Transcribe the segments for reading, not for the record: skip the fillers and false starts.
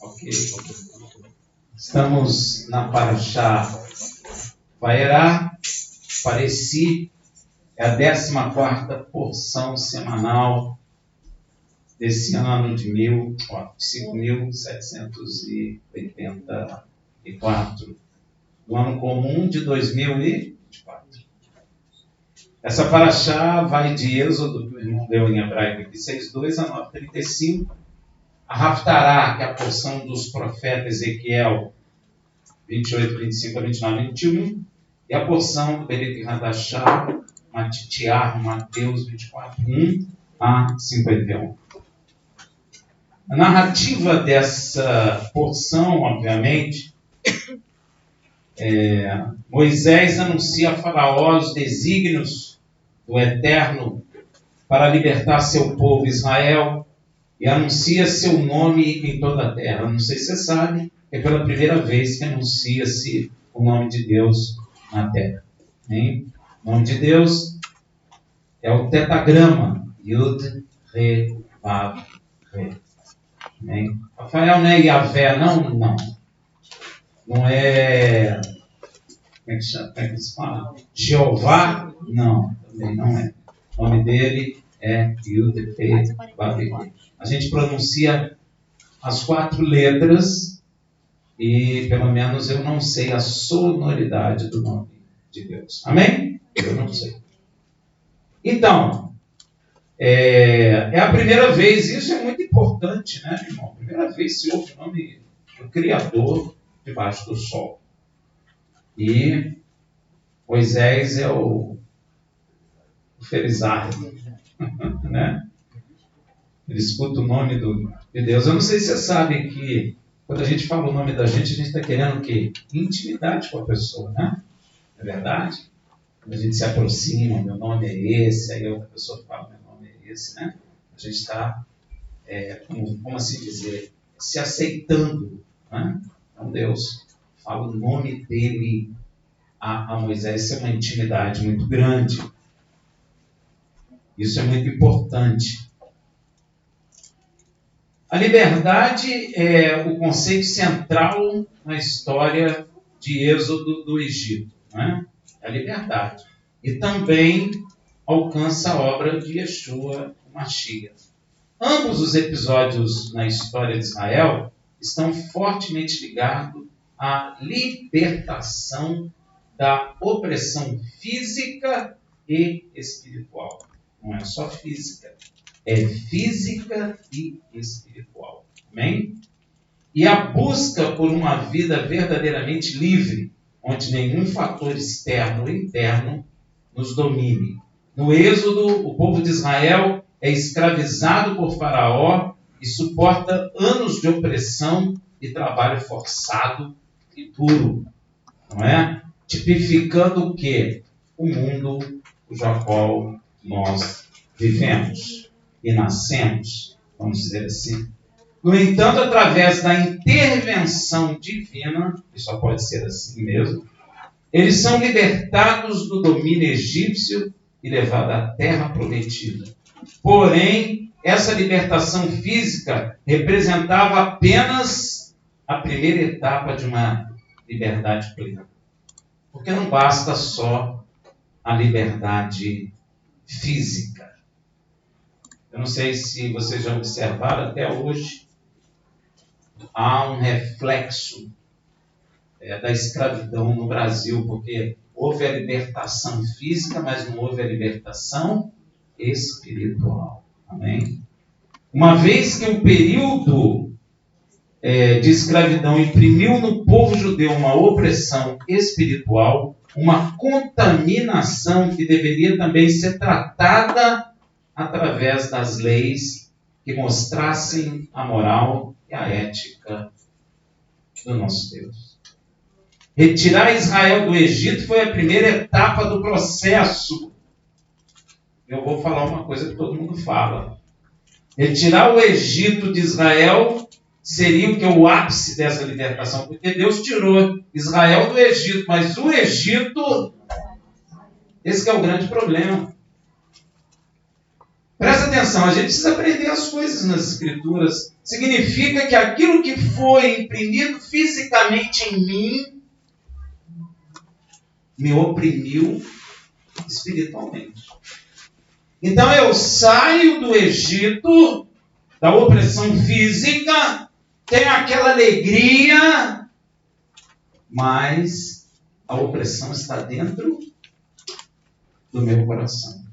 Ok. Estamos na Parashá Vaerá. Pareci é a 14ª porção semanal desse ano de 5.784, do ano comum de 2024. Essa Parashá vai de Êxodo, que o irmão deu em hebraico aqui, 6:2 a 9:35. A Haftará, que é a porção dos profetas Ezequiel, 28, 25 a 29, 21. E a porção do Berit Hadashah, Matitiah, Mateus 24, 1 a 51. A narrativa dessa porção, obviamente, Moisés anuncia a Faraó os desígnios do Eterno para libertar seu povo Israel e anuncia seu nome em toda a terra. Não sei se você sabe, é pela primeira vez que anuncia-se o nome de Deus na terra. Hein? O nome de Deus é o tetagrama, Yud, Re, Vav, Re. Hein? Rafael não é Yahvé, não. Não é... Como é que se fala? Jeová? Não, também não é. O nome dele é Yud, Re, Vav, Re. A gente pronuncia as 4 letras e, pelo menos, eu não sei a sonoridade do nome de Deus. Amém? Eu não sei. Então, é a primeira vez, isso é muito importante, né, irmão? Primeira vez se ouve o nome do Criador debaixo do sol. E Moisés é o Felizardo, né? Ele escuta o nome de Deus. Eu não sei se você sabe que quando a gente fala o nome da gente está querendo o quê? Intimidade com a pessoa, né? É verdade? Quando a gente se aproxima, meu nome é esse, aí outra pessoa fala, meu nome é esse, né? A gente está, como assim dizer, se aceitando, né? Então Deus fala o nome dele a Moisés. Isso é uma intimidade muito grande. Isso é muito importante. A liberdade é o conceito central na história de Êxodo do Egito, né? A liberdade. E também alcança a obra de Yeshua, o Mashiach. Ambos os episódios na história de Israel estão fortemente ligados à libertação da opressão física e espiritual. Não é só física. É física e espiritual. Amém? E a busca por uma vida verdadeiramente livre, onde nenhum fator externo ou interno nos domine. No Êxodo, o povo de Israel é escravizado por Faraó e suporta anos de opressão e trabalho forçado e duro. Não é? Tipificando o quê? O mundo cujo qual nós vivemos e nascemos, vamos dizer assim. No entanto, através da intervenção divina, e só pode ser assim mesmo, eles são libertados do domínio egípcio e levados à terra prometida. Porém, essa libertação física representava apenas a primeira etapa de uma liberdade plena. Porque não basta só a liberdade física. Eu não sei se vocês já observaram, até hoje há um reflexo da escravidão no Brasil, porque houve a libertação física, mas não houve a libertação espiritual. Amém? Uma vez que o período de escravidão imprimiu no povo judeu uma opressão espiritual, uma contaminação que deveria também ser tratada através das leis que mostrassem a moral e a ética do nosso Deus. Retirar Israel do Egito foi a primeira etapa do processo. Eu vou falar uma coisa que todo mundo fala. Retirar o Egito de Israel seria o que? O ápice dessa libertação, porque Deus tirou Israel do Egito, mas o Egito, esse que é o grande problema. Presta atenção, a gente precisa aprender as coisas nas Escrituras. significa que aquilo que foi imprimido fisicamente em mim me oprimiu espiritualmente. Então eu saio do Egito, da opressão física, tenho aquela alegria, mas a opressão está dentro do meu coração.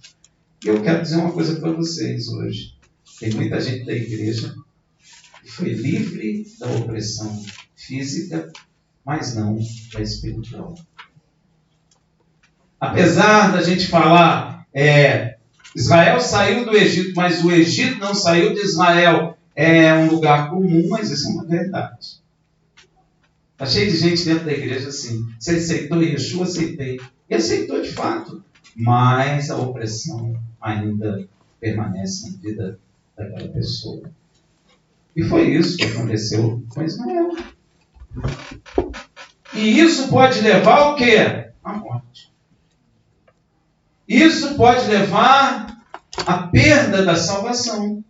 E eu quero dizer uma coisa para vocês hoje. Tem muita gente da igreja que foi livre da opressão física, mas não da espiritual. Apesar da gente falar, Israel saiu do Egito, mas o Egito não saiu de Israel. É um lugar comum, mas isso é uma verdade. Está cheio de gente dentro da igreja assim. Você aceitou Yeshua? Aceitei. E aceitou de fato. Mas a opressão ainda permanece na vida daquela pessoa. E foi isso que aconteceu com Israel. E isso pode levar ao quê? À morte. Isso pode levar à perda da salvação.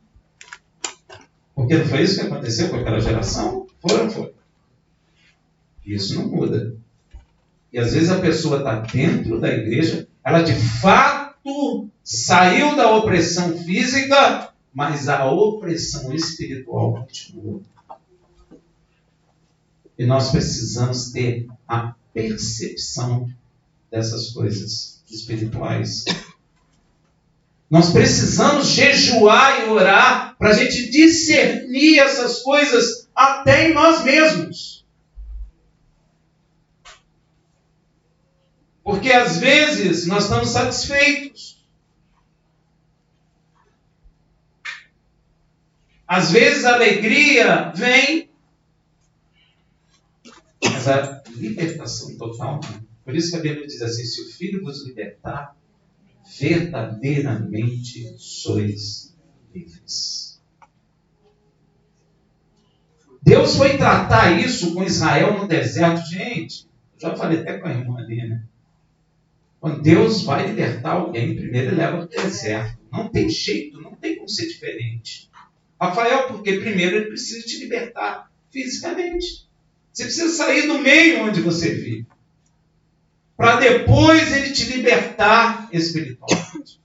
Porque não foi isso que aconteceu com aquela geração? Foi ou não foi? Isso não muda. E às vezes a pessoa está dentro da igreja, ela de fato saiu da opressão física, mas a opressão espiritual continua. E nós precisamos ter a percepção dessas coisas espirituais. Nós precisamos jejuar e orar para a gente discernir essas coisas até em nós mesmos. Porque às vezes nós estamos satisfeitos. Às vezes a alegria vem, mas a libertação total não. Por isso que a Bíblia diz assim: se o Filho vos libertar, verdadeiramente sois livres. Deus foi tratar isso com Israel no deserto. Gente, eu já falei até com a irmã ali, né? Quando Deus vai libertar alguém, primeiro ele leva ao deserto. Não tem jeito, não tem como ser diferente. Rafael, porque primeiro ele precisa te libertar fisicamente. Você precisa sair do meio onde você vive, para depois ele te libertar espiritualmente.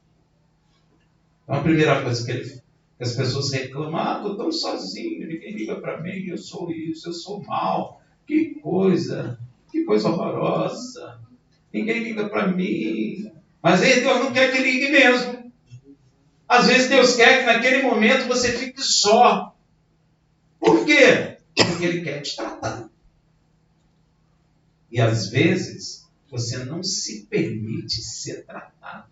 Então a primeira coisa que as pessoas reclamam: estou tão sozinho, ninguém liga para mim, eu sou isso, eu sou mal, que coisa horrorosa, ninguém liga para mim. Mas aí Deus não quer que ligue mesmo. Às vezes Deus quer que naquele momento você fique só. Por quê? Porque Ele quer te tratar. E às vezes você não se permite ser tratado.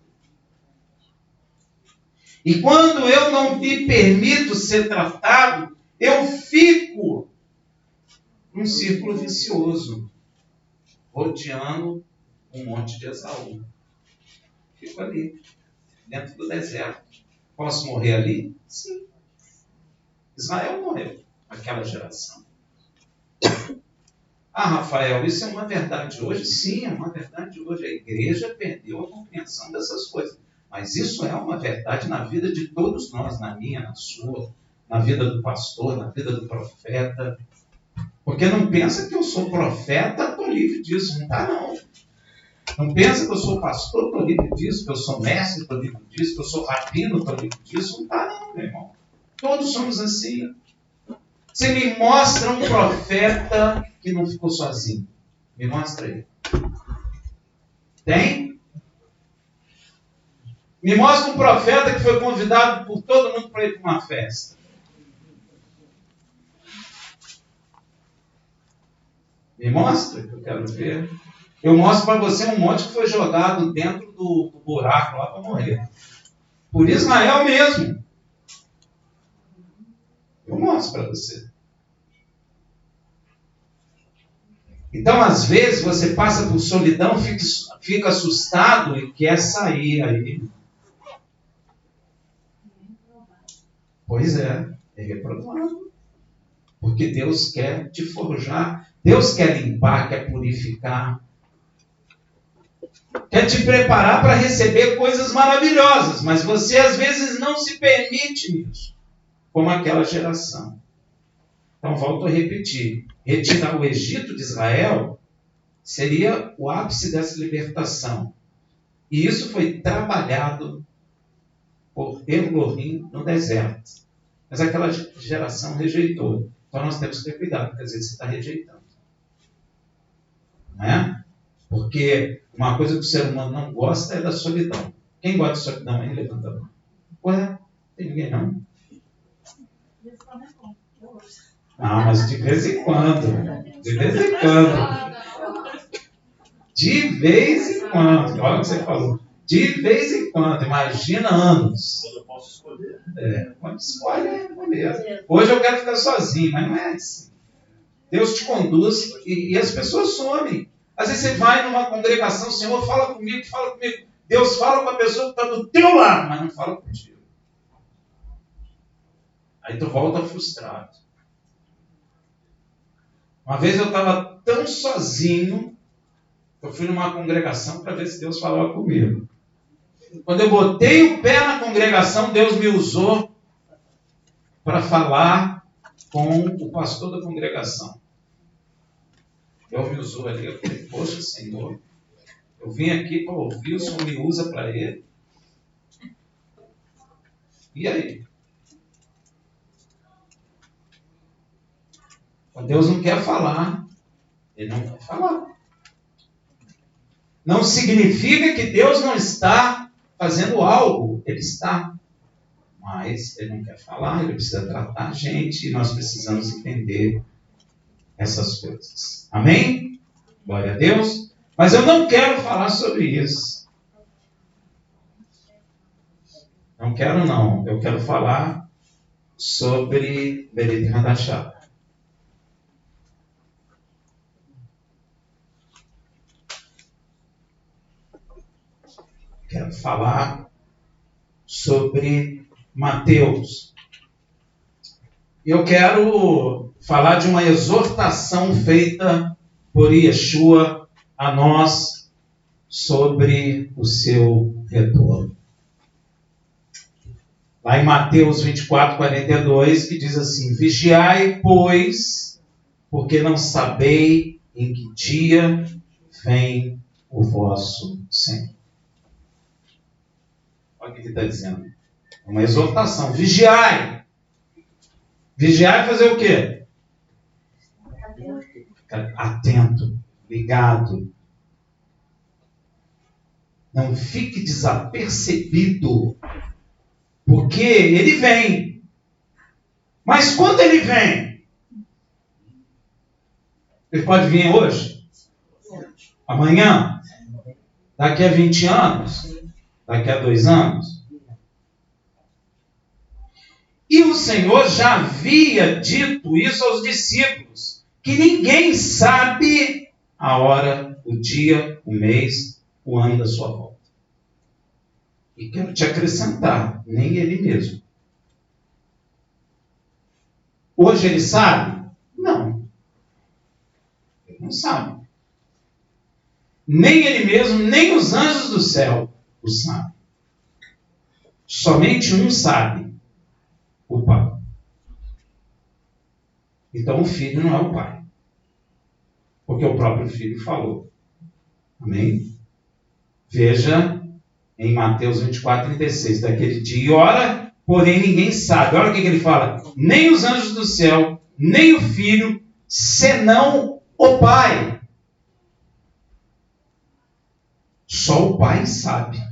E quando eu não me permito ser tratado, eu fico num círculo vicioso, rodeando um monte de Esaú. Fico ali, dentro do deserto. Posso morrer ali? Sim. Israel morreu, aquela geração. Rafael, isso é uma verdade hoje? Sim, é uma verdade hoje. A igreja perdeu a compreensão dessas coisas. Mas isso é uma verdade na vida de todos nós, na minha, na sua, na vida do pastor, na vida do profeta. Porque não pensa que eu sou profeta, estou livre disso. Não está, não. Não pensa que eu sou pastor, estou livre disso, que eu sou mestre, estou livre disso, que eu sou rabino, estou livre disso. Não está, não, meu irmão. Todos somos assim. Você me mostra um profeta que não ficou sozinho. Me mostra aí. Tem? Me mostra um profeta que foi convidado por todo mundo para ir para uma festa. Me mostra, que eu quero ver. Eu mostro para você um monte que foi jogado dentro do buraco lá para morrer. Por Israel mesmo. Eu mostro para você. Então, às vezes, você passa por solidão, fica assustado e quer sair aí. Pois é reprovado. Porque Deus quer te forjar, Deus quer limpar, quer purificar, quer te preparar para receber coisas maravilhosas, mas você às vezes não se permite isso, como aquela geração. Então, volto a repetir. Retirar o Egito de Israel seria o ápice dessa libertação. E isso foi trabalhado por Elohim no deserto. Mas aquela geração rejeitou. Então, nós temos que ter cuidado, porque às vezes você está rejeitando. Não é? Porque uma coisa que o ser humano não gosta é da solidão. Quem gosta de solidão aí, levanta a mão. Ué, tem ninguém não? Ah, mas de vez em quando. De vez em quando. De vez em quando. Olha o que você falou. De vez em quando. Imagina anos. Quando eu posso escolher. Quando escolhe, beleza. Hoje eu quero ficar sozinho, mas não é assim. Deus te conduz e as pessoas somem. Às vezes você vai numa congregação, o Senhor fala comigo, fala comigo. Deus fala com a pessoa que está do teu lado, mas não fala contigo. Aí tu volta frustrado. Uma vez eu estava tão sozinho, eu fui numa congregação para ver se Deus falava comigo. Quando eu botei o pé na congregação, Deus me usou para falar com o pastor da congregação. Deus me usou ali, eu falei, poxa Senhor, eu vim aqui para ouvir, o Senhor me usa para ele. E aí? Quando Deus não quer falar, Ele não quer falar. Não significa que Deus não está fazendo algo. Ele está. Mas Ele não quer falar, Ele precisa tratar a gente e nós precisamos entender essas coisas. Amém? Glória a Deus. Mas eu não quero falar sobre isso. Não quero não. Eu quero falar sobre Berit Hadashah. Quero falar sobre Mateus. Eu quero falar de uma exortação feita por Yeshua a nós sobre o seu retorno. Lá em Mateus 24, 42, que diz assim: vigiai, pois, porque não sabei em que dia vem o vosso Senhor. Olha o que ele está dizendo. É uma exortação. Vigiai. Vigiai fazer o quê? Atento, ligado. Não fique desapercebido. Porque ele vem. Mas quando ele vem? Ele pode vir hoje? Amanhã? Daqui a 20 anos? Daqui a 2 anos? E o Senhor já havia dito isso aos discípulos, que ninguém sabe a hora, o dia, o mês, o ano da sua volta. E quero te acrescentar, nem ele mesmo. Hoje ele sabe? Não. Ele não sabe. Nem ele mesmo, nem os anjos do céu o sabem. Somente um sabe, o Pai. Então o Filho não é o Pai. Porque o próprio Filho falou. Amém? Veja em Mateus 24, 36. Daquele dia e hora, porém ninguém sabe. Olha o que ele fala. Nem os anjos do céu, nem o Filho, senão o Pai. Só o Pai sabe.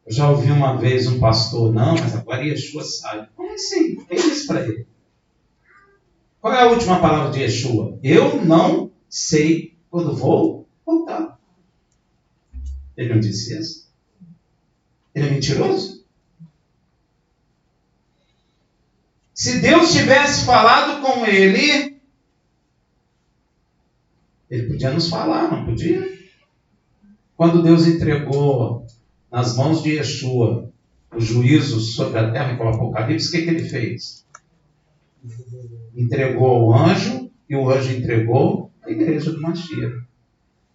Eu já ouvi uma vez um pastor, não, mas agora Yeshua sabe. Como assim? Quem disse para ele? Qual é a última palavra de Yeshua? Eu não sei quando vou voltar. Ele não disse isso? Ele é mentiroso? Se Deus tivesse falado com ele, ele podia nos falar, não podia? Quando Deus entregou nas mãos de Yeshua o juízo sobre a terra, com o Apocalipse, o que ele fez? Entregou ao anjo, e o anjo entregou a igreja do Mashiach.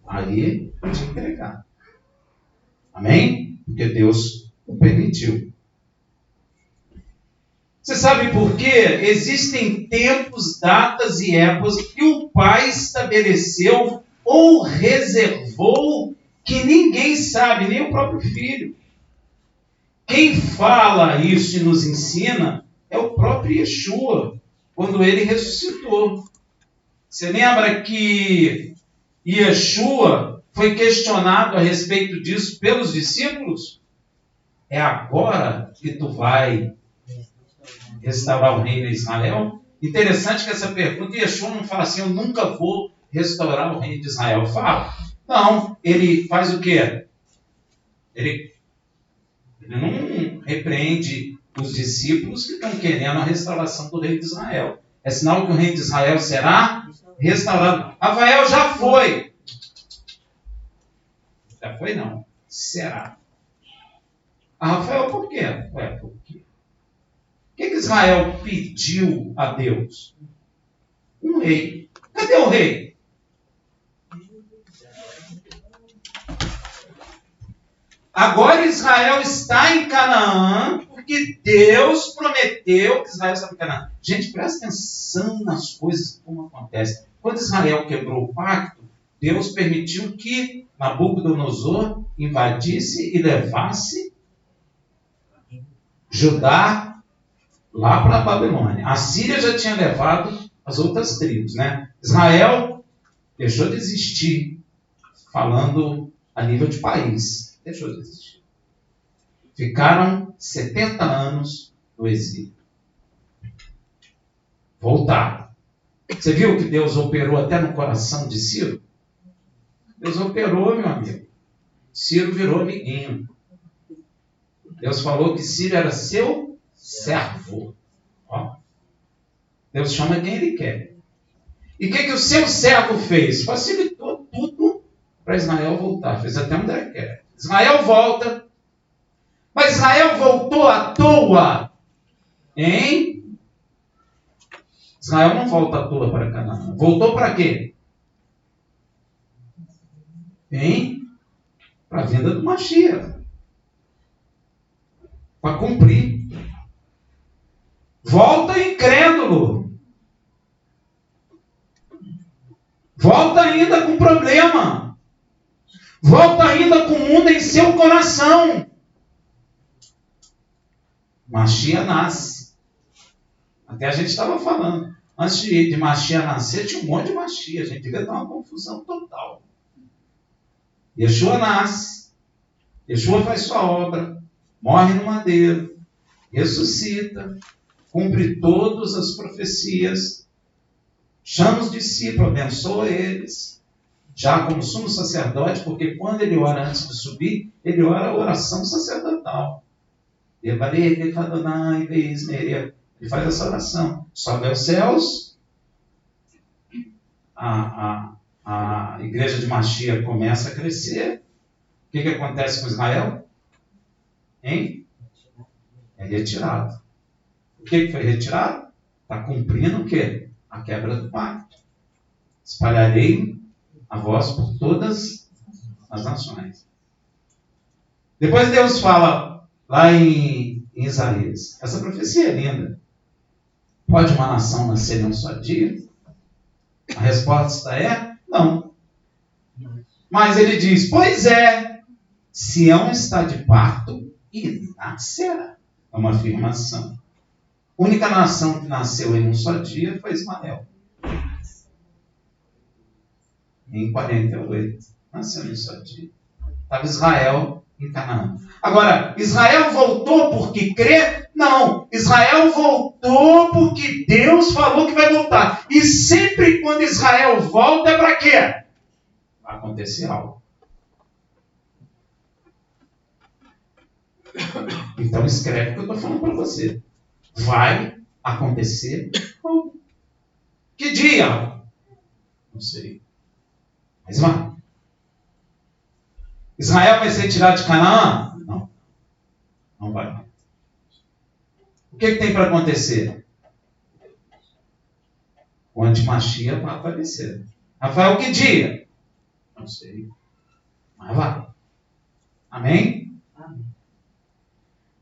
Aí podia entregar. Amém? Porque Deus o permitiu. Você sabe por quê? Existem tempos, datas e épocas que o Pai estabeleceu ou reservou que ninguém sabe, nem o próprio Filho. Quem fala isso e nos ensina é o próprio Yeshua, quando ele ressuscitou. Você lembra que Yeshua foi questionado a respeito disso pelos discípulos? É agora que tu vai restaurar o reino de Israel? Interessante que essa pergunta, Yeshua não fala assim, eu nunca vou restaurar o reino de Israel. Fala. Não, ele faz o quê? Ele não repreende os discípulos que estão querendo a restauração do reino de Israel. É sinal que o reino de Israel será restaurado. Rafael já foi. Já foi não. Será. Rafael, por quê? Por quê? O que Israel pediu a Deus? Um rei. Cadê o rei? Agora Israel está em Canaã, porque Deus prometeu que Israel estava em Canaã. Gente, presta atenção nas coisas como acontecem. Quando Israel quebrou o pacto, Deus permitiu que Nabucodonosor invadisse e levasse Judá lá para a Babilônia. A Síria já tinha levado as outras tribos, né? Israel deixou de existir, falando a nível de país. Deixou de existir. Ficaram 70 anos no exílio. Voltaram. Você viu que Deus operou até no coração de Ciro? Deus operou, meu amigo. Ciro virou amiguinho. Deus falou que Ciro era seu servo. Ó. Deus chama quem ele quer. E o que o seu servo fez? Facilitou tudo para Israel voltar. Fez até um decreto. Israel volta. Mas Israel voltou à toa. Hein? Israel não volta à toa para Canaã. Voltou para quê? Hein? Para a vinda do Mashiach. Para cumprir. Volta incrédulo. Volta ainda com problema. Volta ainda com o mundo em seu coração. Mashiach nasce. Até a gente estava falando. Antes de Mashiach nascer, tinha um monte de Mashiach. A gente devia dar uma confusão total. Yeshua nasce. Yeshua faz sua obra. Morre no madeiro. Ressuscita. Cumpre todas as profecias. Chama os discípulos. Abençoa eles. Já como sumo sacerdote, porque quando ele ora antes de subir, ele ora a oração sacerdotal. Ele faz essa oração. Sobe aos céus. A igreja de Mashiach começa a crescer. O que acontece com Israel? Hein? É retirado. O que foi retirado? Está cumprindo o quê? A quebra do pacto. Espalharei a voz por todas as nações. Depois Deus fala lá em Isaías. Essa profecia é linda. Pode uma nação nascer em um só dia? A resposta é não. Mas ele diz, pois é, Sião está de parto e nascerá. É uma afirmação. A única nação que nasceu em um só dia foi Ismael. Em 48. Nasceu em um só dia. Estava Israel em Canaã. Agora, Israel voltou porque crê? Não. Israel voltou porque Deus falou que vai voltar. E sempre quando Israel volta é para quê? Vai acontecer algo. Então escreve o que eu estou falando para você. Vai acontecer algo. Que dia? Não sei. Mas vai. Israel vai ser tirado de Canaã? Não. Não vai. O que tem para acontecer? O antimachia vai aparecer. Rafael, que dia? Não sei. Mas vai. Amém? Amém.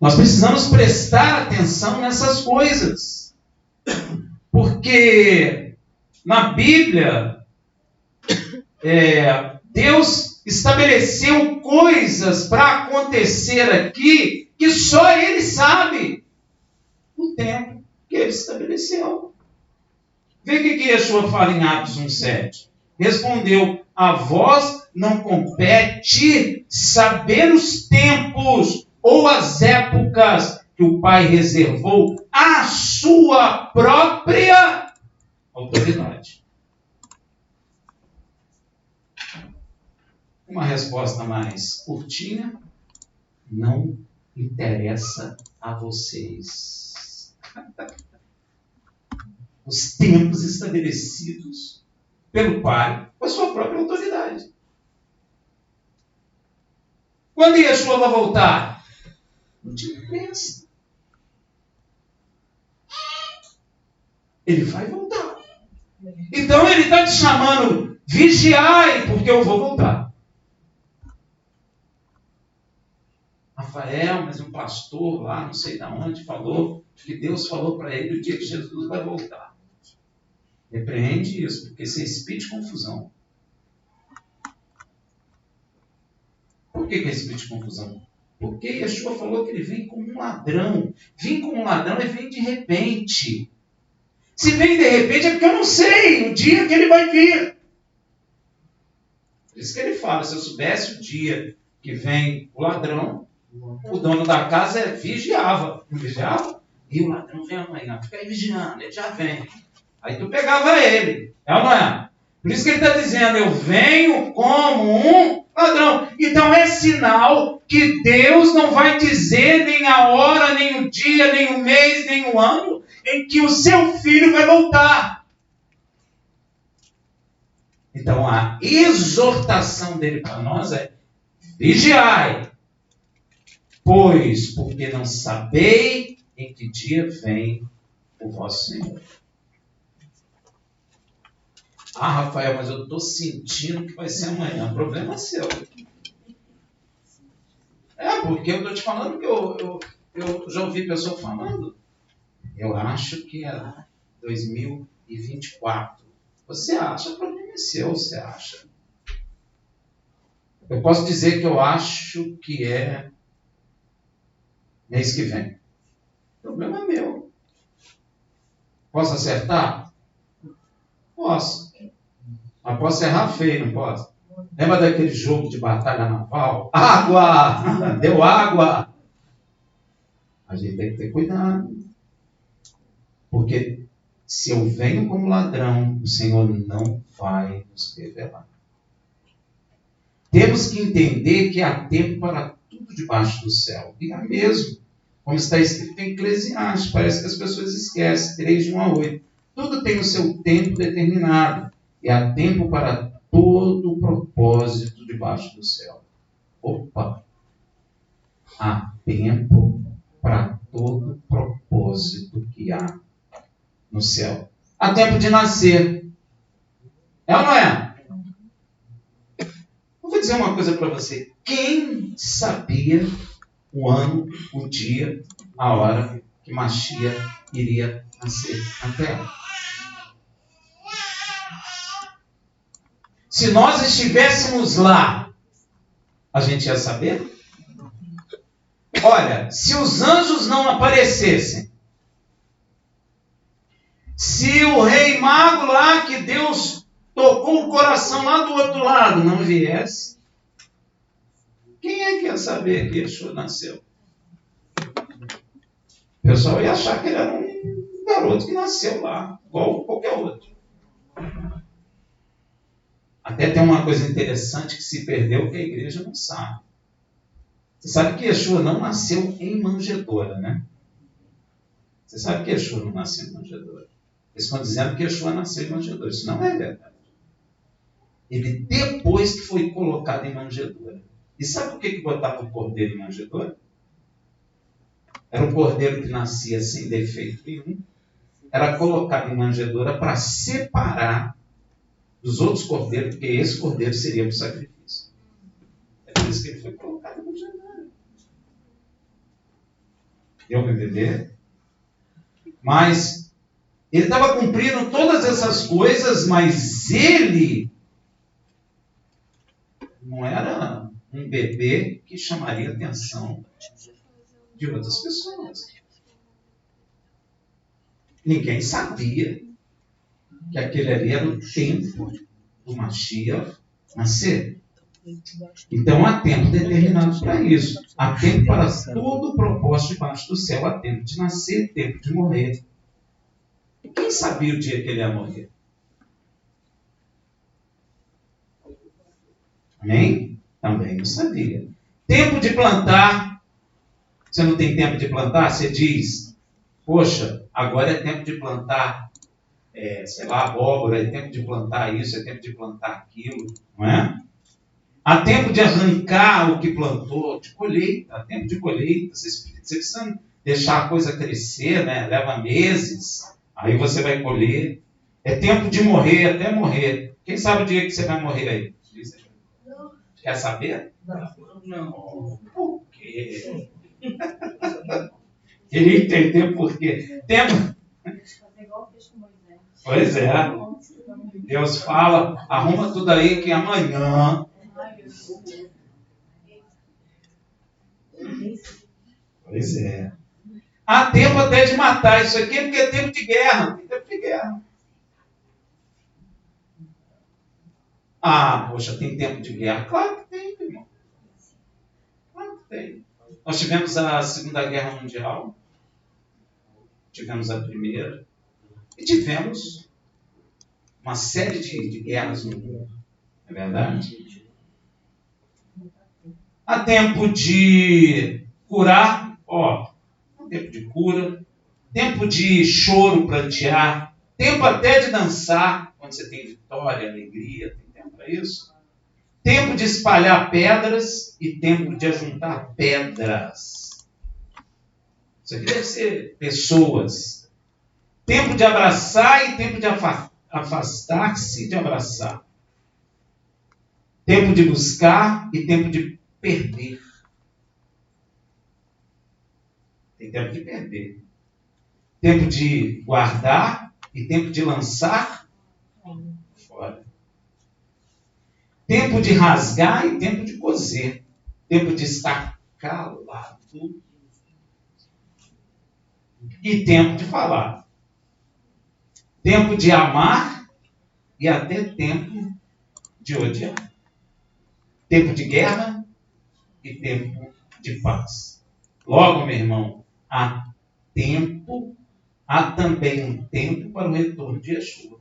Nós precisamos prestar atenção nessas coisas. Porque na Bíblia, Deus estabeleceu coisas para acontecer aqui que só Ele sabe o tempo que Ele estabeleceu. Vê o que Yeshua fala em Atos 1,7. Respondeu: a vós não compete saber os tempos ou as épocas que o Pai reservou à sua própria autoridade. Uma resposta mais curtinha: não interessa a vocês. Os tempos estabelecidos pelo Pai com a sua própria autoridade. Quando Yeshua vai voltar? Não te interessa. Ele vai voltar. Então ele está te chamando: vigiai, porque eu vou voltar. Rafael, mas um pastor lá, não sei de onde, falou que Deus falou para ele o dia que Jesus vai voltar. Repreende isso, porque isso é espírito de confusão. Por que é espírito de confusão? Porque Yeshua falou que ele vem como um ladrão. Vem como um ladrão e vem de repente. Se vem de repente é porque eu não sei o dia que ele vai vir. Por isso que ele fala: se eu soubesse o dia que vem o ladrão, o dono da casa vigiava. Não vigiava? E o ladrão vem amanhã. Fica aí vigiando, ele já vem. Aí tu pegava ele. É ou não é? Por isso que ele está dizendo: eu venho como um ladrão. Então é sinal que Deus não vai dizer nem a hora, nem o dia, nem o mês, nem o ano em que o seu filho vai voltar. Então a exortação dele para nós é: vigiai, pois porque não sabei em que dia vem o vosso Senhor. Ah, Rafael, mas eu estou sentindo que vai ser amanhã. O problema é seu. Porque eu estou te falando que eu já ouvi pessoa falando. Eu acho que é 2024. Você acha? O problema é seu, você acha. Eu posso dizer que eu acho que é mês que vem. O problema é meu. Posso acertar? Posso. Mas posso errar feio, não posso? Lembra daquele jogo de batalha naval? Água! Deu água! A gente tem que ter cuidado. Porque se eu venho como ladrão, o Senhor não vai nos revelar. Temos que entender que há tempo para tudo debaixo do céu. E há mesmo. Como está escrito em Eclesiastes. Parece que as pessoas esquecem. 3, de 1 a 8. Tudo tem o seu tempo determinado. E há tempo para todo o propósito debaixo do céu. Opa! Há tempo para todo o propósito que há no céu. Há tempo de nascer. É ou não é? Eu vou dizer uma coisa para você. Quem sabia o ano, o dia, a hora que Mashiach iria nascer na Terra? Se nós estivéssemos lá, a gente ia saber? Olha, se os anjos não aparecessem, se o rei mago lá que Deus tocou o coração lá do outro lado não viesse, quem é que ia saber que Yeshua nasceu? O pessoal ia achar que ele era um garoto que nasceu lá, igual qualquer outro. Até tem uma coisa interessante que se perdeu que a igreja não sabe. Você sabe que Yeshua não nasceu em manjedoura, né? Você sabe que Yeshua não nasceu em manjedoura. Eles estão dizendo que Yeshua nasceu em manjedoura. Isso não é verdade. Ele, depois que foi colocado em manjedoura. E sabe por que botava o cordeiro em manjedoura? Era um cordeiro que nascia sem defeito nenhum. Era colocado em manjedoura para separar dos outros cordeiros, porque esse cordeiro seria para o sacrifício. É por isso que ele foi colocado em manjedoura. Deu para entender? Mas ele estava cumprindo todas essas coisas, mas ele não era um bebê que chamaria a atenção de outras pessoas. Ninguém sabia que aquele ali era o tempo do Mashiach nascer. Então há tempo determinado para isso. Há tempo para todo o propósito debaixo do céu. Há tempo de nascer, tempo de morrer. E quem sabia o dia que ele ia morrer? Amém? Também não sabia. Tempo de plantar. Você não tem tempo de plantar? Você diz, poxa, agora é tempo de plantar, sei lá, abóbora, é tempo de plantar isso, é tempo de plantar aquilo, não é? Há tempo de arrancar o que plantou, de colheita, há tempo de colheita. Você precisa deixar a coisa crescer, né? Leva meses, aí você vai colher. É tempo de morrer até morrer. Quem sabe o dia que você vai morrer aí? Quer saber? Não. Por quê? Queria entender por quê. Tempo. Pois é. Deus fala, arruma tudo aí que amanhã. Pois é. Há tempo até de matar isso aqui, porque é tempo de guerra. Tem tempo de guerra. Ah, poxa, tem tempo de guerra. Claro que tem, irmão. Claro que tem. Nós tivemos a Segunda Guerra Mundial. Tivemos a Primeira. E tivemos uma série de guerras no mundo. É verdade? Há tempo de curar, tempo de cura, tempo de choro, prantear, tempo até de dançar, quando você tem vitória, alegria, tem tempo para isso. Tempo de espalhar pedras e tempo de ajuntar pedras. Isso aqui deve ser pessoas. Tempo de abraçar e tempo de afastar-se de abraçar. Tempo de buscar e tempo de perder. Tem tempo de perder. Tempo de guardar e tempo de lançar fora. Tempo de rasgar e tempo de coser. Tempo de estar calado e tempo de falar. Tempo de amar e até tempo de odiar. Tempo de guerra e tempo de paz. Logo, meu irmão, há também um tempo para o retorno de Yeshua.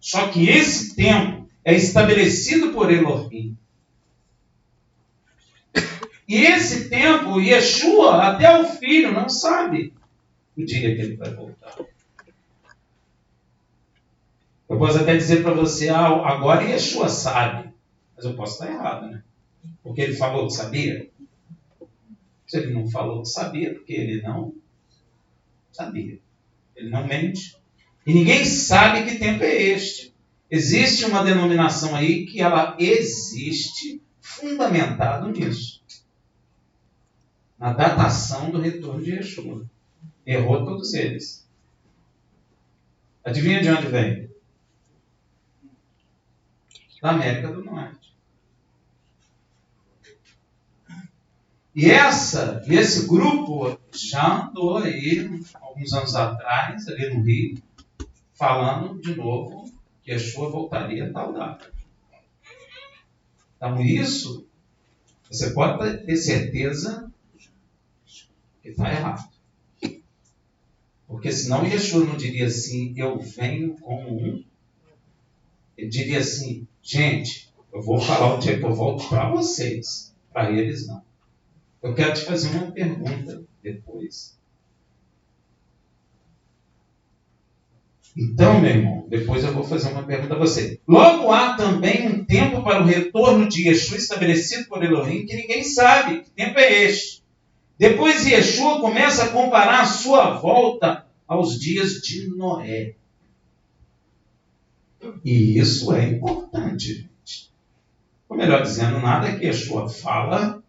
Só que esse tempo é estabelecido por Elohim. E esse tempo, Yeshua, até o Filho, não sabe o dia que ele vai voltar. Eu posso até dizer para você, agora Yeshua sabe. Mas eu posso estar errado, né? Porque ele falou que sabia. Se ele não falou que sabia, porque ele não sabia. Ele não mente. E ninguém sabe que tempo é este. Existe uma denominação aí que ela existe fundamentado nisso. Na datação do retorno de Yeshua. Errou todos eles. Adivinha de onde vem? Da América do Norte. E esse grupo já andou aí, alguns anos atrás, ali no Rio, falando de novo que Yeshua voltaria a tal data. Então isso, você pode ter certeza que está errado. Porque senão Yeshua não diria assim, eu venho como um. Ele diria assim, gente, eu vou falar o dia que eu volto para vocês. Para eles não. Eu quero te fazer uma pergunta depois. Então, meu irmão, depois eu vou fazer uma pergunta a você. Logo há também um tempo para o retorno de Yeshua estabelecido por Elohim que ninguém sabe que tempo é este. Depois Yeshua começa a comparar a sua volta aos dias de Noé. E isso é importante, gente. Ou melhor dizendo, nada que Yeshua fala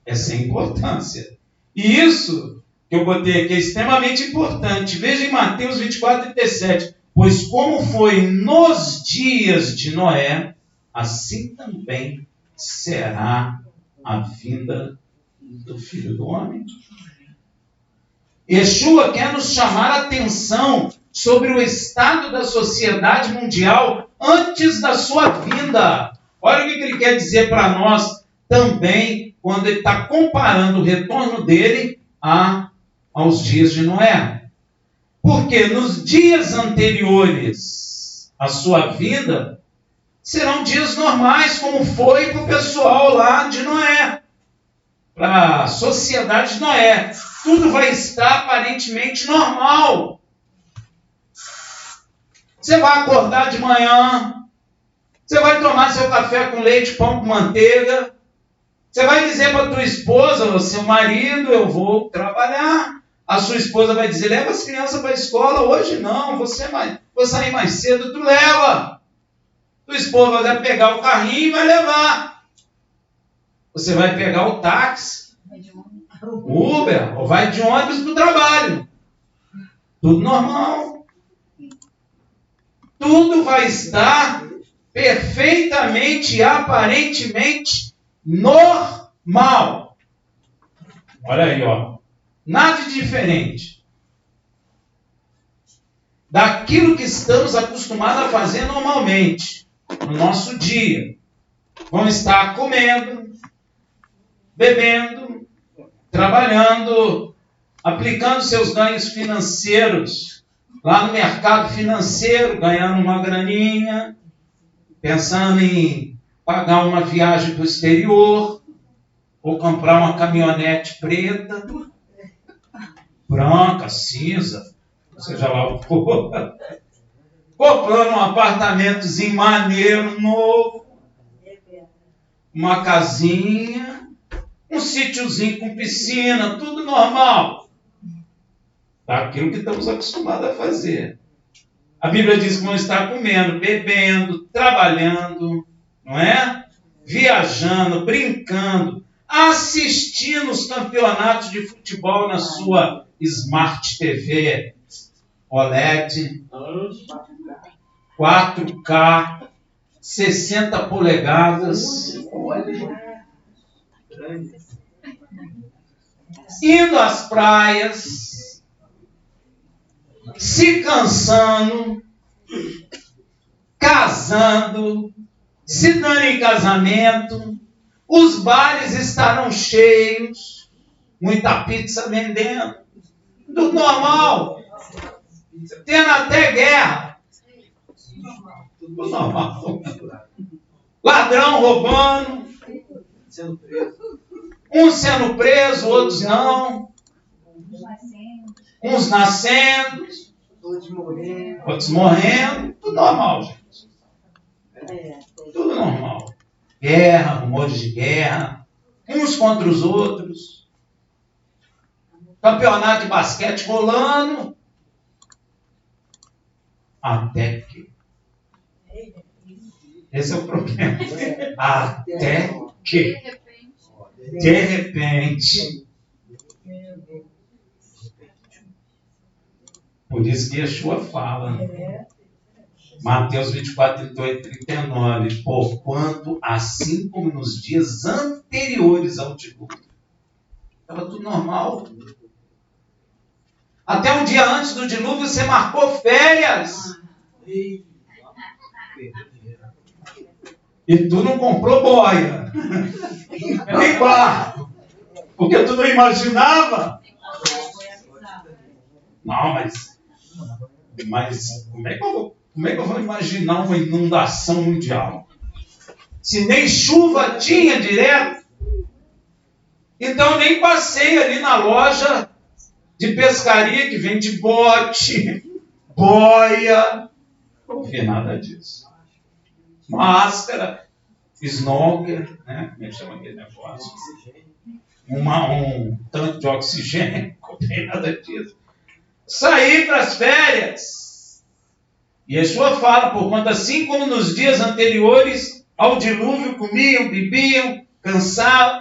é sem importância. E isso que eu botei aqui é extremamente importante. Veja em Mateus 24, 37. Pois como foi nos dias de Noé, assim também será a vinda do Filho do Homem. Yeshua quer nos chamar a atenção sobre o estado da sociedade mundial antes da sua vinda. Olha o que ele quer dizer para nós também, quando ele está comparando o retorno dele aos dias de Noé. Porque nos dias anteriores à sua vinda, serão dias normais, como foi para o pessoal lá de Noé, para a sociedade de Noé. Tudo vai estar aparentemente normal. Você vai acordar de manhã, você vai tomar seu café com leite, pão com manteiga, você vai dizer para a tua esposa, seu marido, eu vou trabalhar. A sua esposa vai dizer, leva as crianças para a escola, hoje não, vou sair mais cedo, tu leva. Tua esposa vai pegar o carrinho e vai levar. Você vai pegar o táxi, o Uber, ou vai de ônibus para o trabalho. Tudo normal. Tudo vai estar perfeitamente e aparentemente normal. Olha aí, ó. Nada de diferente daquilo que estamos acostumados a fazer normalmente no nosso dia. Vão estar comendo, bebendo, trabalhando, aplicando seus ganhos financeiros lá no mercado financeiro, ganhando uma graninha, pensando em pagar uma viagem para o exterior, ou comprar uma caminhonete preta, branca, cinza, seja lá o que for, comprando um apartamentozinho maneiro, novo, uma casinha, um sítiozinho com piscina, tudo normal. Daquilo que estamos acostumados a fazer. A Bíblia diz que vão estar comendo, bebendo, trabalhando, não é? Viajando, brincando, assistindo os campeonatos de futebol na sua Smart TV OLED, 4K, 60 polegadas, indo às praias, se cansando, casando, se dando em casamento, os bares estarão cheios, muita pizza vendendo, tudo normal, tendo até guerra, tudo normal, ladrão roubando, uns sendo presos, outros não, uns nascendo, outros morrendo, tudo normal, gente. Tudo normal. Guerra, rumores de guerra, uns contra os outros. Campeonato de basquete rolando. Até que. Esse é o problema. Até que. De repente. Por isso que Yeshua fala, né? Mateus 24, 38, 39. Porquanto, assim como nos dias anteriores ao dilúvio, estava tudo normal. Até um dia antes do dilúvio você marcou férias. E tu não comprou boia. Nem barco. Porque tu não imaginava. Não, mas como é que eu vou imaginar uma inundação mundial? Se nem chuva tinha direto. Então eu nem passei ali na loja de pescaria que vende bote, boia. Não vi nada disso. Máscara, snorkel, né? Como é que chama aquele negócio? Um tanque de oxigênio, não tem nada disso. Saí para as férias. E Yeshua fala, porquanto assim como nos dias anteriores ao dilúvio, comiam, bebiam,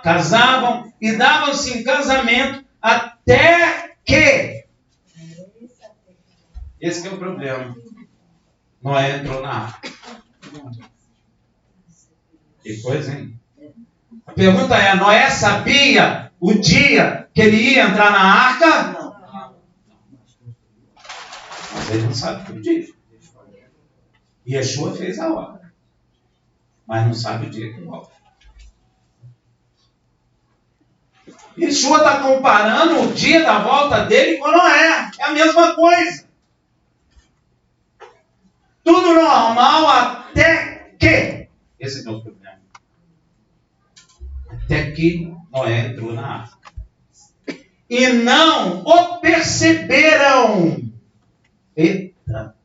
casavam e davam-se em casamento, até que... Esse que é o problema. Noé entrou na arca. Que coisa, hein? A pergunta é, Noé sabia o dia que ele ia entrar na arca? Não. Mas ele não sabe o dia. E Yeshua fez a hora. Mas não sabe o dia que volta. Yeshua está comparando o dia da volta dele com Noé. É a mesma coisa. Tudo normal até que... Esse é o problema. Até que Noé entrou na arca. E não o perceberam. Eita.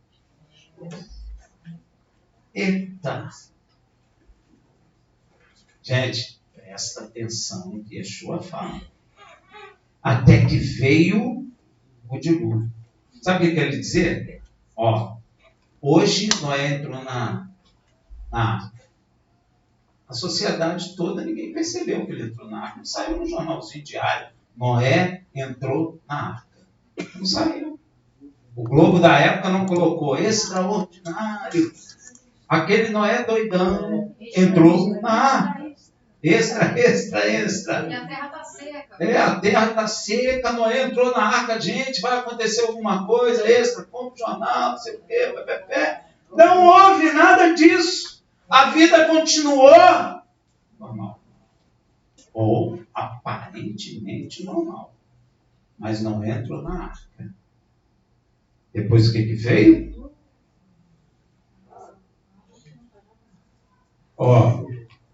Gente, presta atenção no que Yeshua fala. Até que veio o dilúvio. Sabe o que quer dizer? Hoje Noé entrou na arca. A sociedade toda, ninguém percebeu que ele entrou na arca. Não saiu no jornalzinho diário. Noé entrou na arca. Não saiu. O Globo da época não colocou extraordinário. Aquele Noé doidão entrou na arca. Extra. E a terra está seca. A terra está seca, Noé entrou na arca, gente, vai acontecer alguma coisa extra, compra o jornal, não sei o quê, não houve nada disso. A vida continuou normal. Ou aparentemente normal. Mas não entrou na arca. Depois o que veio?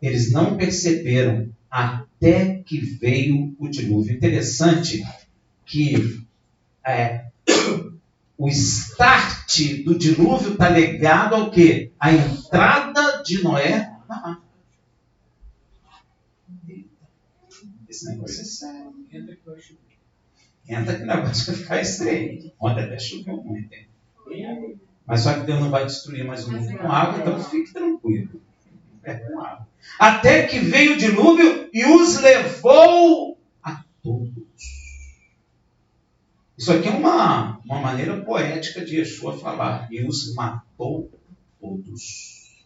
Eles não perceberam até que veio o dilúvio. Interessante que o start do dilúvio está ligado ao quê? A entrada de Noé na arca. Esse negócio é sério. Entra que o negócio vai ficar estranho. Ontem até choveu muito. Mas só que Deus não vai destruir mais o mundo com água, então fique tranquilo. É com água. Até que veio o dilúvio e os levou a todos. Isso aqui é uma maneira poética de Yeshua falar. E os matou todos.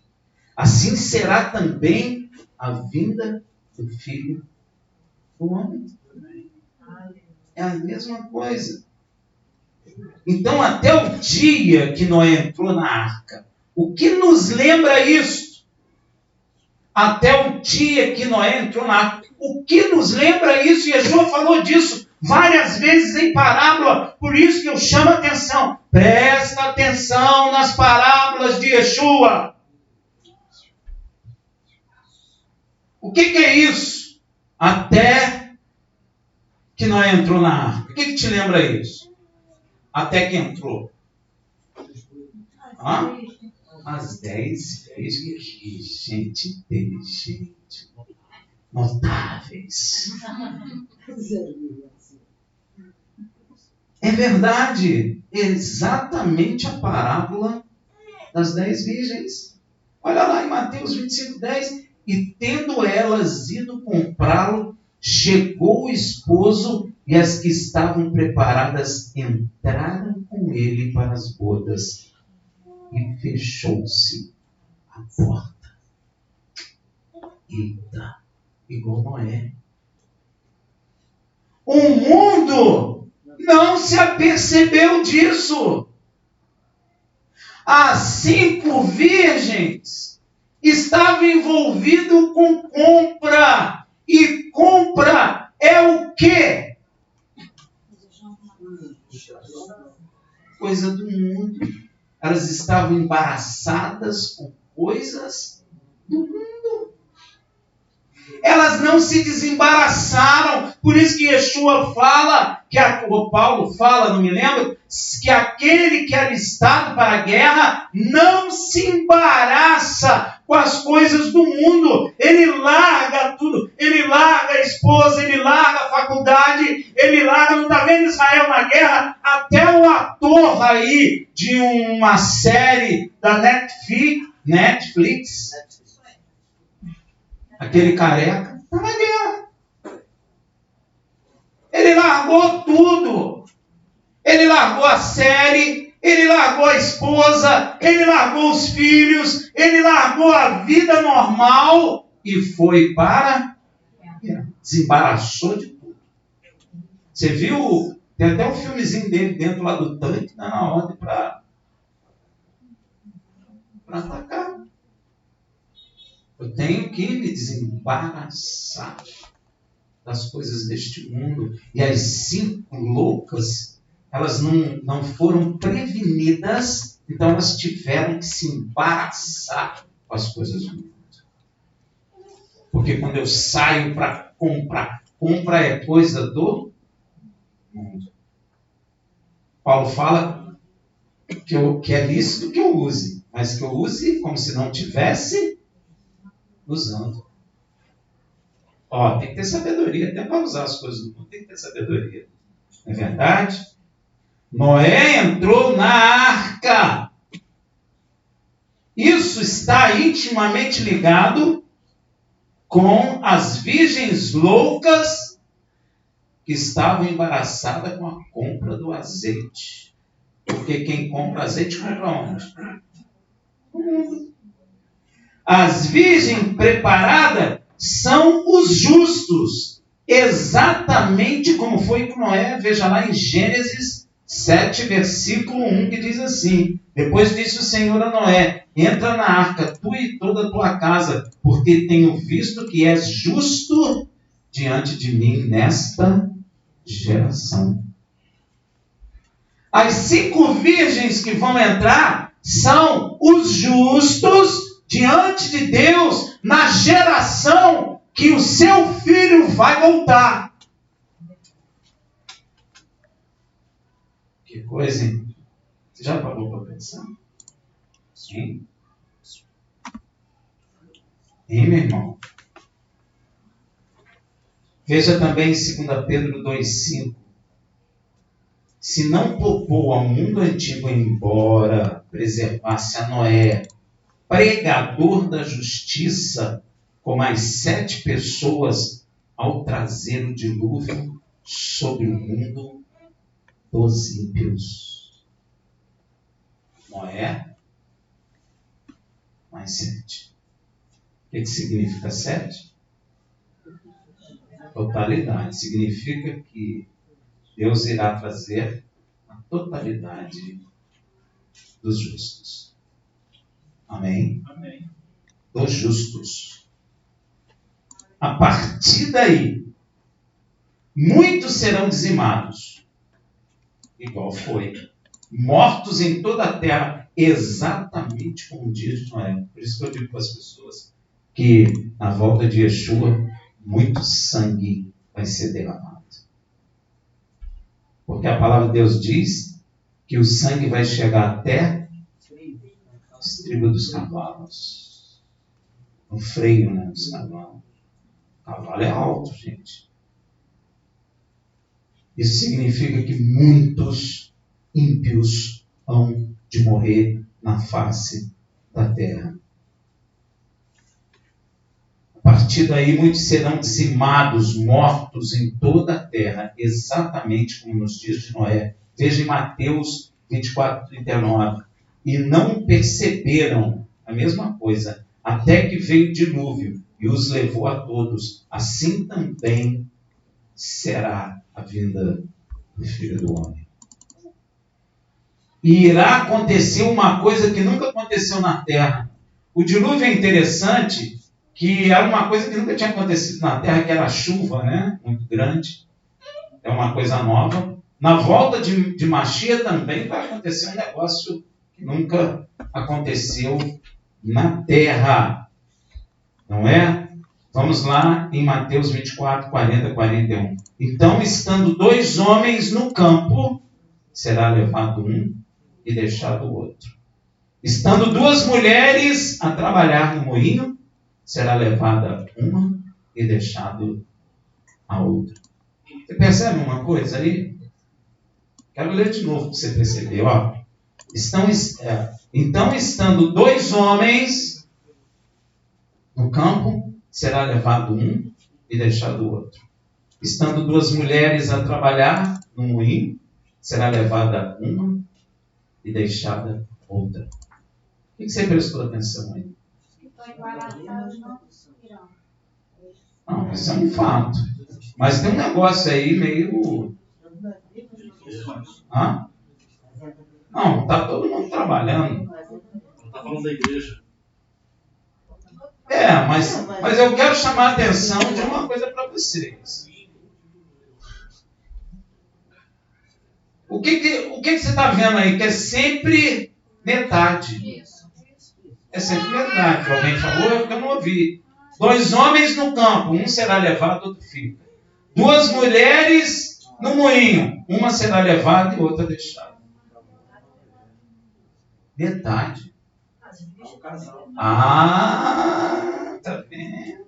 Assim será também a vinda do Filho do Homem. É a mesma coisa. Então, até o dia que Noé entrou na arca, o que nos lembra isso? Até o dia que Noé entrou na arca. O que nos lembra isso? Yeshua falou disso várias vezes em parábola. Por isso que eu chamo a atenção. Presta atenção nas parábolas de Yeshua. O que é isso? Até que Noé entrou na arca. O que te lembra isso? Até que entrou. As 10 vezes que gente inteligente. Notáveis. É verdade. Exatamente a parábola das 10 virgens. Olha lá em Mateus 25:10. E tendo elas ido comprá-lo, chegou o esposo e as que estavam preparadas entraram com ele para as bodas e fechou-se a porta. Eita, igual Noé. O mundo não se apercebeu disso. As 5 virgens estavam envolvidas com compra. E compra é o quê? Coisa do mundo. Elas estavam embaraçadas com coisas do mundo. Elas não se desembaraçaram. Por isso que Yeshua fala, o Paulo fala, não me lembro, que aquele que é alistado para a guerra não se embaraça com as coisas do mundo. Ele larga tudo. Ele larga a esposa, ele larga a faculdade, ele larga, não está vendo Israel na guerra? Até o ator aí de uma série da Netflix, aquele careca, está na guerra. Ele largou tudo. Ele largou a série, ele largou a esposa, ele largou os filhos, ele largou a vida normal e foi para... Desembaraçou de tudo. Você viu? Tem até um filmezinho dele dentro lá do tanque, na ordem para atacar. Eu tenho que me desembaraçar das coisas deste mundo. E as 5 loucas, elas não foram prevenidas, então elas tiveram que se embaraçar com as coisas do mundo. Porque quando eu saio para comprar, compra é coisa do mundo. Paulo fala que é lícito que eu use, mas que eu use como se não tivesse usando. Tem que ter sabedoria, até para usar as coisas do mundo, tem que ter sabedoria. Não é verdade? Noé entrou na arca. Isso está intimamente ligado com as virgens loucas que estavam embaraçadas com a compra do azeite. Porque quem compra azeite compra onde? No mundo. As virgens preparadas são os justos, exatamente como foi com Noé. Veja lá em Gênesis 7, versículo 1, que diz assim: depois disse o Senhor a Noé: entra na arca, tu e toda a tua casa, porque tenho visto que és justo diante de mim nesta geração. As 5 virgens que vão entrar são os justos diante de Deus na geração que o seu filho vai voltar. Que coisa, hein? Você já parou para pensar? Sim. Hein, meu irmão? Veja também em 2 Pedro 2,5. Se não poupou ao mundo antigo, embora preservasse a Noé, pregador da justiça, com mais 7 pessoas, ao trazer o dilúvio sobre o mundo dos ímpios. Noé, mais 7. O que significa 7? Totalidade. Significa que Deus irá trazer a totalidade dos justos. Amém? Amém. Dos justos. A partir daí, muitos serão dizimados, igual foi, mortos em toda a terra, exatamente como o dia de Noé. Por isso que eu digo para as pessoas que na volta de Yeshua, muito sangue vai ser derramado. Porque a palavra de Deus diz que o sangue vai chegar até o estribo dos cavalos. No freio, dos cavalos. O cavalo é alto, gente. Isso significa que muitos ímpios hão de morrer na face da terra. A partir daí, muitos serão dizimados, mortos em toda a terra, exatamente como nos dias de Noé. Veja em Mateus 24, 39. E não perceberam a mesma coisa, até que veio o dilúvio e os levou a todos. Assim também será a vinda do Filho do Homem. E irá acontecer uma coisa que nunca aconteceu na terra. O dilúvio é interessante, que era uma coisa que nunca tinha acontecido na terra, que era a chuva, muito grande. É uma coisa nova. Na volta de Mashiach também vai acontecer um negócio que nunca aconteceu na terra. Não é? Vamos lá em Mateus 24, 40, 41. Então, estando 2 homens no campo, será levado um e deixado o outro. Estando 2 mulheres a trabalhar no moinho, será levada uma e deixado a outra. Você percebe uma coisa aí? Quero ler de novo para você perceber. Então, estando 2 homens no campo, será levado um e deixado o outro. Estando duas mulheres a trabalhar no moinho, será levada uma e deixada outra. O que você prestou atenção aí? Não, isso é um fato. Mas tem um negócio aí meio... Hã? Não, está todo mundo trabalhando. Está falando da igreja. Mas eu quero chamar a atenção de uma coisa para vocês. O que você está vendo aí? Que é sempre metade. É sempre metade. Alguém falou, eu não ouvi. 2 homens no campo, um será levado, outro fica. 2 mulheres no moinho, uma será levada e outra deixada. Metade. Tá vendo?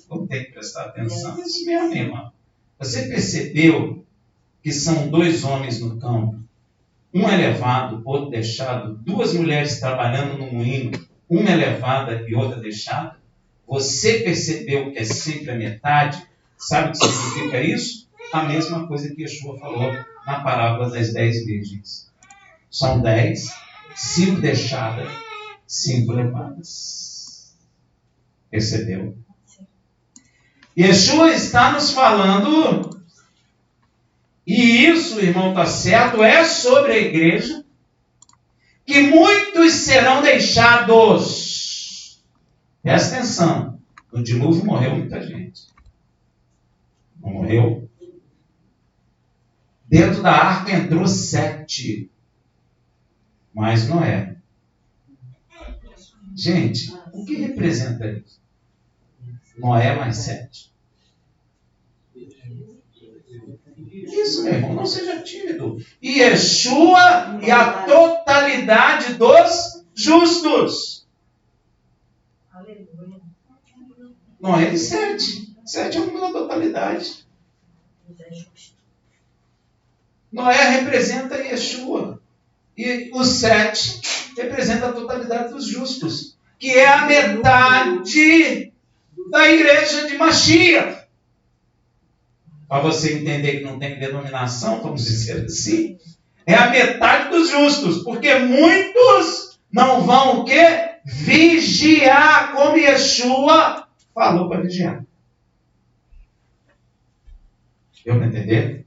Vou ter que prestar atenção nisso mesmo, irmão. Você percebeu que são 2 homens no campo, um é levado, outro deixado, 2 mulheres trabalhando no moinho, uma é levada e outra deixada? Você percebeu que é sempre a metade? Sabe o que significa isso? A mesma coisa que Yeshua falou na parábola das 10 virgens. São 10, 5 deixadas, 5 levadas. Percebeu? Yeshua está nos falando, e isso, irmão, está certo, é sobre a igreja, que muitos serão deixados. Presta atenção, no dilúvio morreu muita gente. Não morreu? Dentro da arca entrou 7, mas Noé. Gente, o que representa isso? Noé mais 7. Isso, meu irmão, não seja tímido. E Yeshua e a totalidade dos justos. Noé de 7. 7 é o número da totalidade. Noé representa Yeshua. E o 7 representa a totalidade dos justos, que é a metade da igreja de Mashiach. Para você entender que não tem denominação, vamos dizer assim, é a metade dos justos, porque muitos não vão o quê? Vigiar, como Yeshua falou para vigiar. Deu para entender?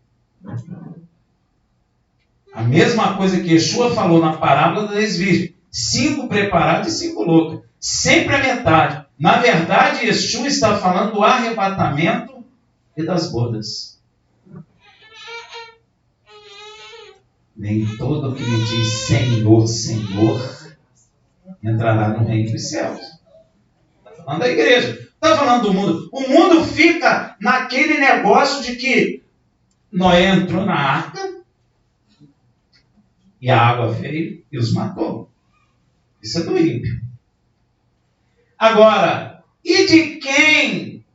A mesma coisa que Yeshua falou na parábola das virgens. 5 preparados e 5 loucas. Sempre a metade. Na verdade, Yeshua está falando do arrebatamento e das bodas. Nem todo que me diz Senhor, Senhor, entrará no reino dos céus. Está falando da igreja. Está falando do mundo. O mundo fica naquele negócio de que Noé entrou na arca e a água veio e os matou. Isso é do ímpio. Agora, e de quem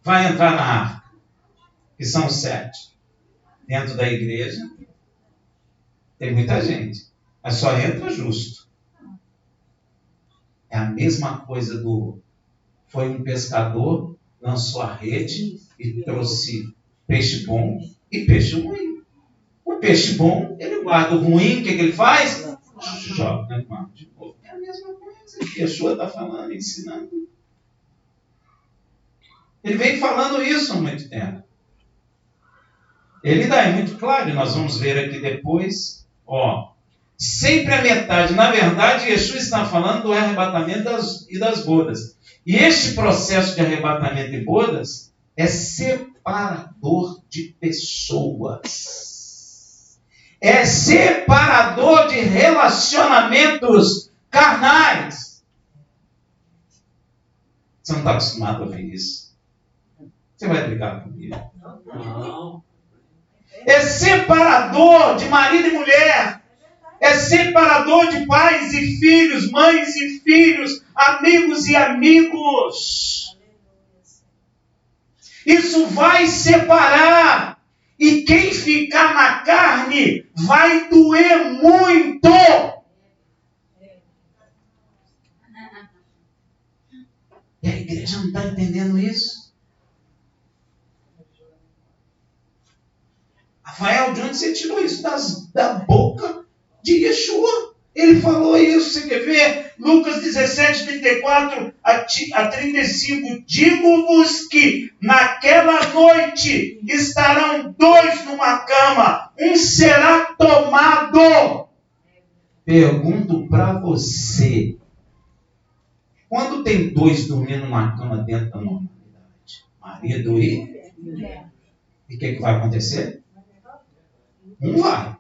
vai entrar na arca? Que são os 7. Dentro da igreja, tem muita gente. Mas só entra justo. É a mesma coisa do... Foi um pescador, lançou a rede e trouxe peixe bom e peixe ruim. O peixe bom, ele guarda o ruim, o que ele faz? Joga no mar de novo. É a mesma coisa que Yeshua está falando, ensinando. Ele vem falando isso há muito tempo. Ele dá, é muito claro, e nós vamos ver aqui depois, sempre a metade. Na verdade, Yeshua está falando do arrebatamento e das bodas. E este processo de arrebatamento e bodas é separador de pessoas. É separador de relacionamentos carnais. Você não está acostumado a ouvir isso? Você vai brigar comigo? Não. É separador de marido e mulher. É separador de pais e filhos, mães e filhos, amigos e amigos. Isso vai separar. E quem ficar na carne vai doer muito. E a igreja não está entendendo isso. Rafael, de onde você tirou isso? Da boca de Yeshua. Ele falou isso, você quer ver? Lucas 17, 34 a 35. Digo-vos que naquela noite estarão 2 numa cama, um será tomado. Pergunto para você, quando tem 2 dormindo numa cama dentro da normalidade? Marido e o que vai acontecer? Um vai,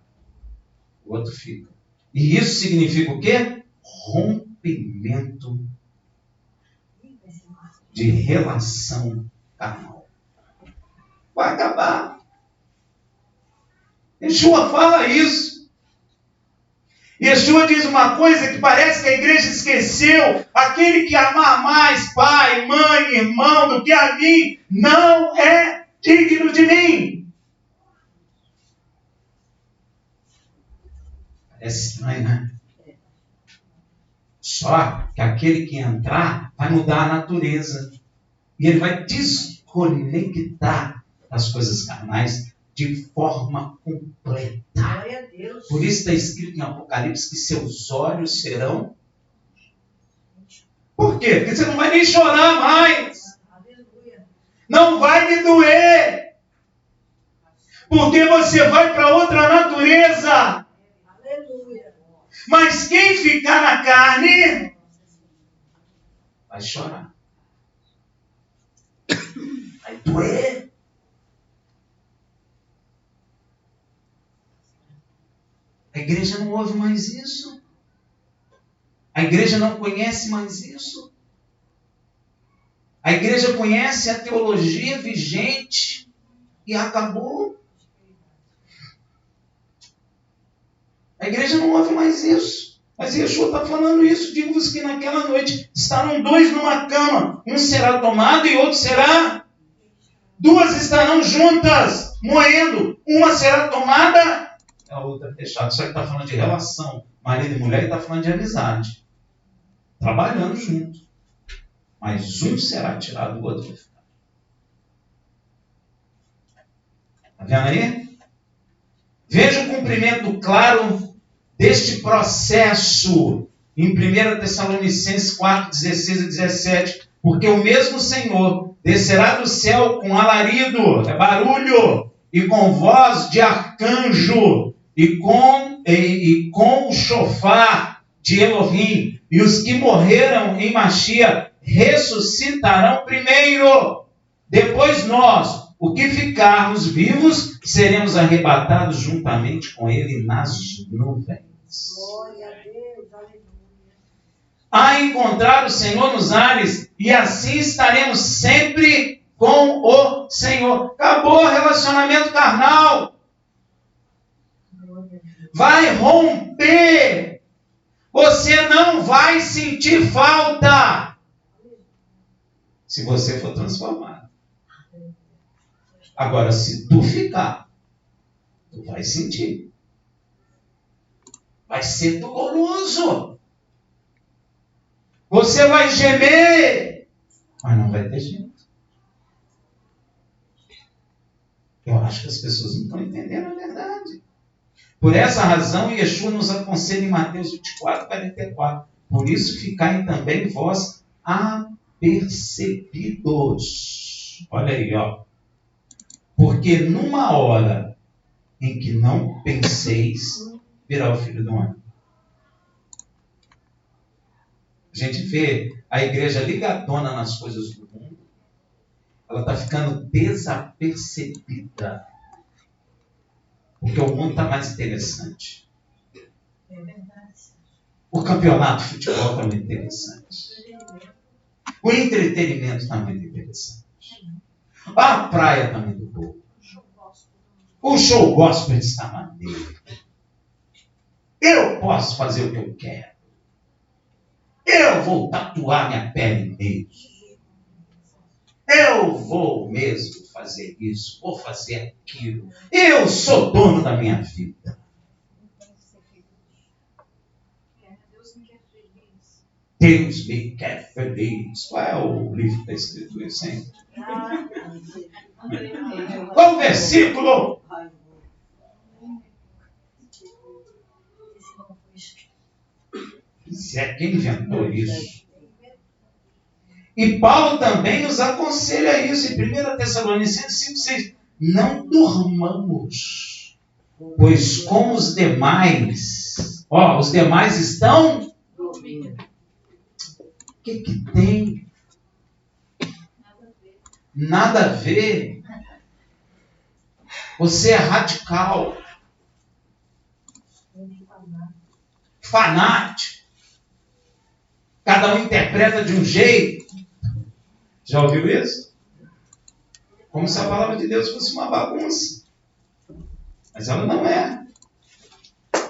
o outro fica. E isso significa o quê? Rompimento de relação carnal. Vai acabar. Yeshua fala isso. Yeshua diz uma coisa que parece que a igreja esqueceu. Aquele que amar mais pai, mãe, irmão do que a mim, não é digno de mim. Parece estranho, né? Só que aquele que entrar vai mudar a natureza. E ele vai desconectar as coisas carnais de forma completa. Glória a Deus. Por isso está escrito em Apocalipse que seus olhos serão... Por quê? Porque você não vai nem chorar mais. Aleluia. Não vai lhe doer. Porque você vai para outra natureza. Aleluia. Mas quem ficar na carne vai chorar. Vai doer. A igreja não ouve mais isso. A igreja não conhece mais isso. A igreja conhece a teologia vigente e acabou. A igreja não ouve mais isso. Mas Yeshua está falando isso. Digo-vos que naquela noite estarão 2 numa cama. Um será tomado e outro será... 2 estarão juntas, moendo. Uma será tomada, a outra fechada. Só que está falando de relação. Marido e mulher, está falando de amizade. Trabalhando junto. Mas um será tirado, o outro vai ficar. Está vendo aí? Veja o cumprimento claro deste processo em 1 Tessalonicenses 4, 16 e 17. Porque o mesmo Senhor descerá do céu com alarido, barulho, e com voz de arcanjo, e com o chofar de Elohim. E os que morreram em Machia ressuscitarão primeiro. Depois nós, o que ficarmos vivos, seremos arrebatados juntamente com ele nas nuvens. Glória a Deus. Aleluia. A encontrar o Senhor nos ares, e assim estaremos sempre com o Senhor. Acabou o relacionamento carnal. Vai romper. Você não vai sentir falta se você for transformado. Agora, se tu ficar, tu vai sentir. Vai ser doloroso. Você vai gemer, mas não vai ter jeito. Eu acho que as pessoas não estão entendendo a verdade. Por essa razão, Yeshua nos aconselha em Mateus 24, 44. Por isso, ficai também vós apercebidos. Olha aí, ó. Porque numa hora em que não penseis, virá o Filho do Homem. A gente vê a igreja ligadona nas coisas do mundo. Ela está ficando desapercebida. Porque o mundo está mais interessante. É verdade. O campeonato de futebol está muito interessante. O entretenimento está muito interessante. A praia está muito boa. O show gospel está maneiro. Eu posso fazer o que eu quero. Eu vou tatuar minha pele mesmo. Eu vou mesmo fazer isso, vou fazer aquilo. Eu sou dono da minha vida. Deus me quer feliz. Deus me quer feliz. Qual é o livro que está escrito isso, hein? Qual o versículo? Se é quem inventou isso. E Paulo também nos aconselha isso em 1 Tessalonicenses 5,6. Não durmamos, pois como os demais, os demais estão dormindo. O que tem? Nada a ver. Você é radical, fanático. Cada um interpreta de um jeito. Já ouviu isso? Como se a palavra de Deus fosse uma bagunça. Mas ela não é.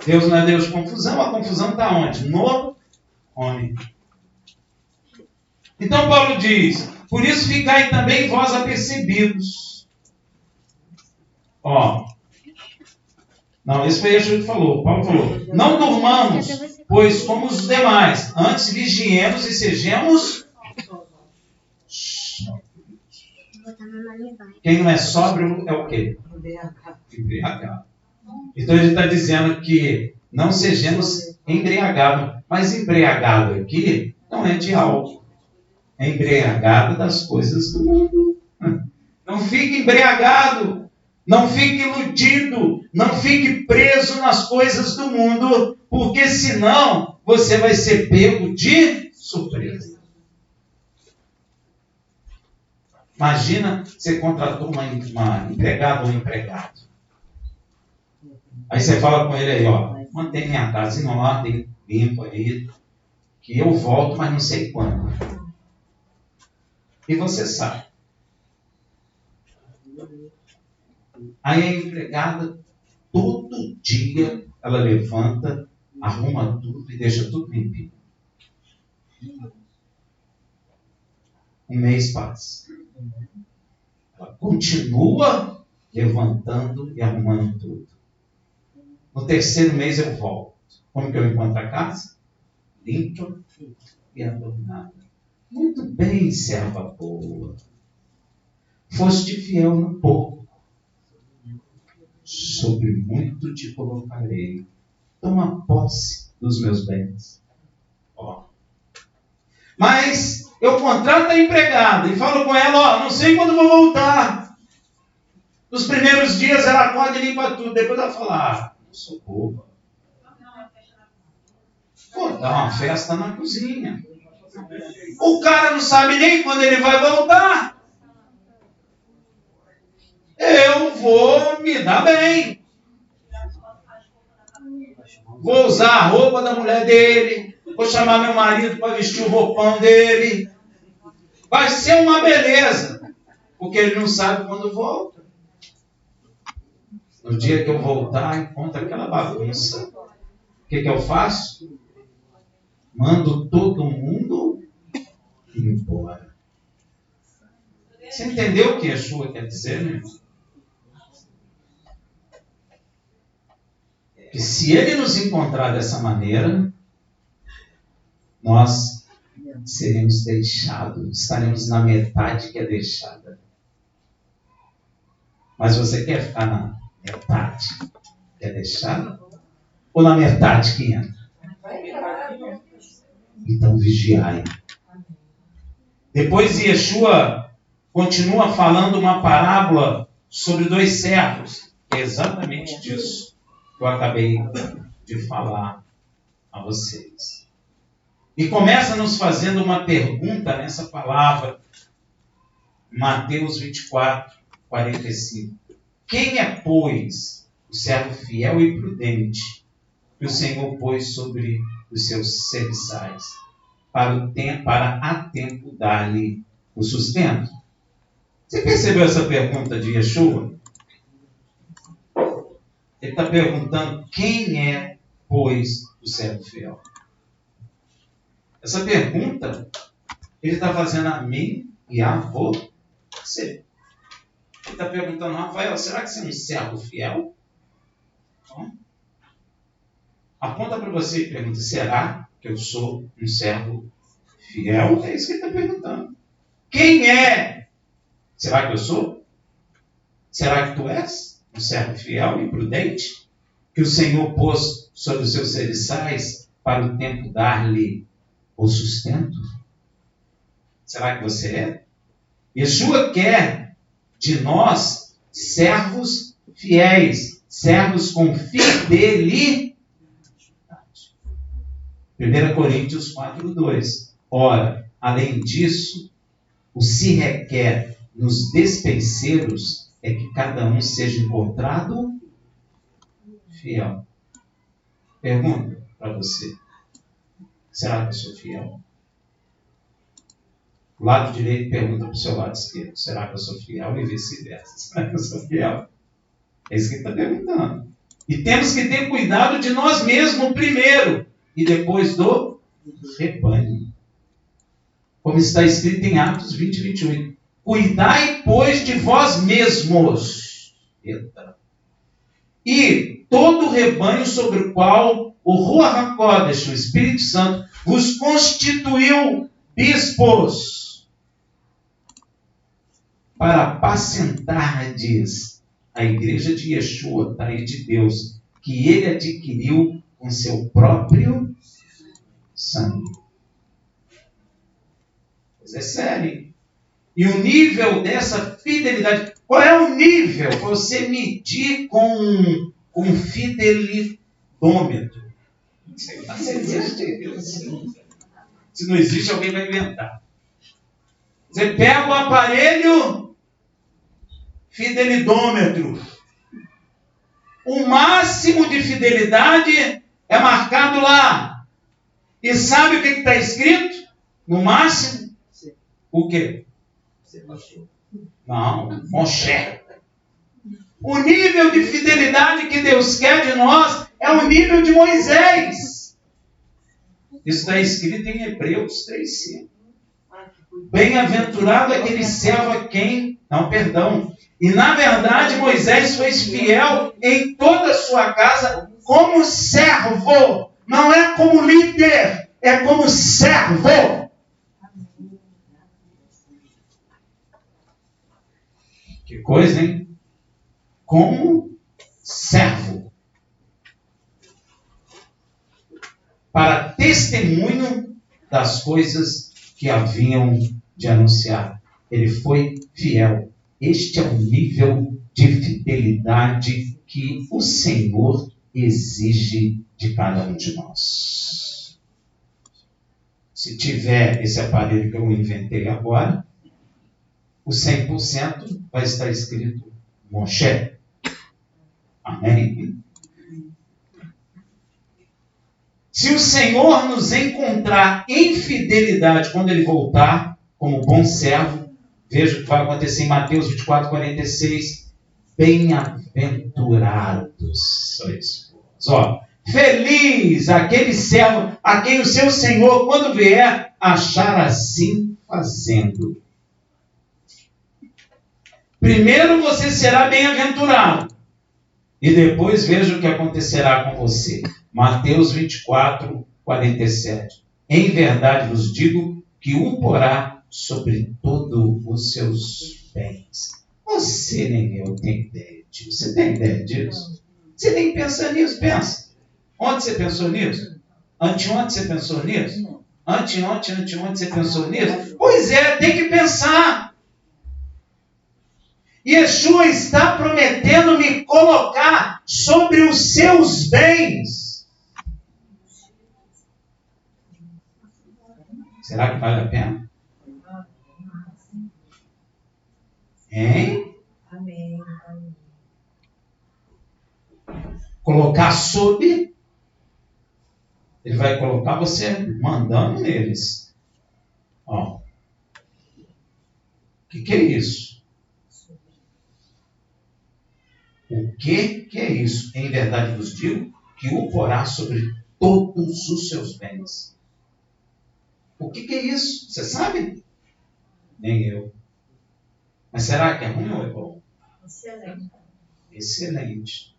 Deus não é Deus de confusão. A confusão está onde? No homem. Então Paulo diz: por isso ficai também vós apercebidos. Não, esse foi Yeshua que falou. Paulo falou: não durmamos, pois como os demais, antes vigiemos e sejamos. Quem não é sóbrio é o quê? Embriagado. Então ele está dizendo que não sejamos embriagados. Mas embriagado aqui não é de álcool. É embriagado das coisas do mundo. Não fique embriagado. Não fique iludido. Não fique preso nas coisas do mundo. Porque senão você vai ser pego de surpresa. Imagina, você contratou uma empregada ou um empregado. Aí você fala com ele aí, mantém minha casa em ordem, limpo aí, que eu volto, mas não sei quando. E você sai. Aí a empregada, todo dia, ela levanta, arruma tudo e deixa tudo limpinho. Um mês passa. Ela continua levantando e arrumando tudo. No terceiro mês eu volto. Como que eu encontro a casa? Limpa e adornada. Muito bem, serva boa. Foste fiel no pouco. Sobre muito te colocarei. Toma posse dos meus bens. Mas eu contrato a empregada e falo com ela, não sei quando vou voltar. Nos primeiros dias ela acorda e limpa tudo. Depois ela fala, não sou boba. Vou dar uma festa na cozinha. O cara não sabe nem quando ele vai voltar. Eu vou me dar bem. Vou usar a roupa da mulher dele. Vou chamar meu marido para vestir o roupão dele. Vai ser uma beleza. Porque ele não sabe quando volta. No dia que eu voltar, encontro aquela bagunça. O que eu faço? Mando todo mundo embora. Você entendeu o que Yeshua quer dizer, meu irmão? Que se ele nos encontrar dessa maneira, nós seremos deixados, estaremos na metade que é deixada. Mas você quer ficar na metade que é deixada? Ou na metade que entra? Então vigiai. Depois Yeshua continua falando uma parábola sobre 2 servos. É exatamente disso que eu acabei de falar a vocês. E começa nos fazendo uma pergunta nessa palavra. Mateus 24, 45. Quem é, pois, o servo fiel e prudente que o Senhor pôs sobre os seus serviçais, para a tempo dar-lhe o sustento? Você percebeu essa pergunta de Yeshua? Ele está perguntando quem é, pois, o servo fiel. Essa pergunta ele está fazendo a mim e a você. Ele está perguntando, Rafael, será que você é um servo fiel? Aponta para você e pergunta, será que eu sou um servo fiel? É isso que ele está perguntando. Quem é? Será que eu sou? Será que tu és um servo fiel e prudente? Que o Senhor pôs sobre os seus serviçais para o tempo dar-lhe o sustento? Será que você é? Yeshua quer de nós servos fiéis, servos com fidelidade. 1 Coríntios 4:2. Ora, além disso, o se requer nos despenseiros é que cada um seja encontrado fiel. Pergunta para você: será que eu sou fiel? O lado direito pergunta para o seu lado esquerdo: será que eu sou fiel? E vice-versa: será que eu sou fiel? É isso que ele está perguntando. E temos que ter cuidado de nós mesmos primeiro e depois do rebanho. Como está escrito em Atos 20:28. Cuidai, pois, de vós mesmos. Eita. E todo o rebanho sobre o qual o Ruach HaKodesh, o Espírito Santo, vos constituiu bispos para apacentardes a igreja de Yeshua, da lei de Deus, que ele adquiriu com seu próprio sangue. Pois é sério. E o nível dessa fidelidade, qual é o nível para você medir com fidelidômetro? Sei lá se existe. Se não existe, alguém vai inventar. Você pega o aparelho fidelidômetro. O máximo de fidelidade é marcado lá. E sabe o que está escrito? No máximo? O quê? Não, Moshe. O nível de fidelidade que Deus quer de nós é o nível de Moisés. Isso está escrito em Hebreus 3:5. Bem-aventurado aquele servo a quem... Não, perdão. E na verdade Moisés foi fiel em toda a sua casa como servo. Não é como líder, é como servo. Que coisa, hein? Como servo. Para testemunho das coisas que haviam de anunciar. Ele foi fiel. Este é o nível de fidelidade que o Senhor exige de cada um de nós. Se tiver esse aparelho que eu inventei agora, o 100% vai estar escrito Moshe. Amém? Se o Senhor nos encontrar em fidelidade quando Ele voltar, como bom servo, veja o que vai acontecer em Mateus 24:46. Bem-aventurados são esses. Ó, feliz aquele servo a quem o seu Senhor, quando vier, achar assim fazendo. Primeiro você será bem-aventurado. E depois veja o que acontecerá com você. Mateus 24:47. Em verdade vos digo que o porá sobre todos os seus bens. Você nem eu tem ideia disso. Você tem ideia disso? Você nem pensa nisso, pensa. Onde você pensou nisso? Anteontem você pensou nisso? Anteontem você pensou nisso? Pois é, tem que pensar. Yeshua está prometendo me colocar sobre os seus bens. Será que vale a pena? Hein? Amém. Colocar sob, ele vai colocar você mandando neles. Ó. O que é isso? O que é isso? Em verdade vos digo que o porá sobre todos os seus bens. O que é isso? Você sabe? Nem eu. Mas será que é ruim ou é bom? Excelente. Excelente.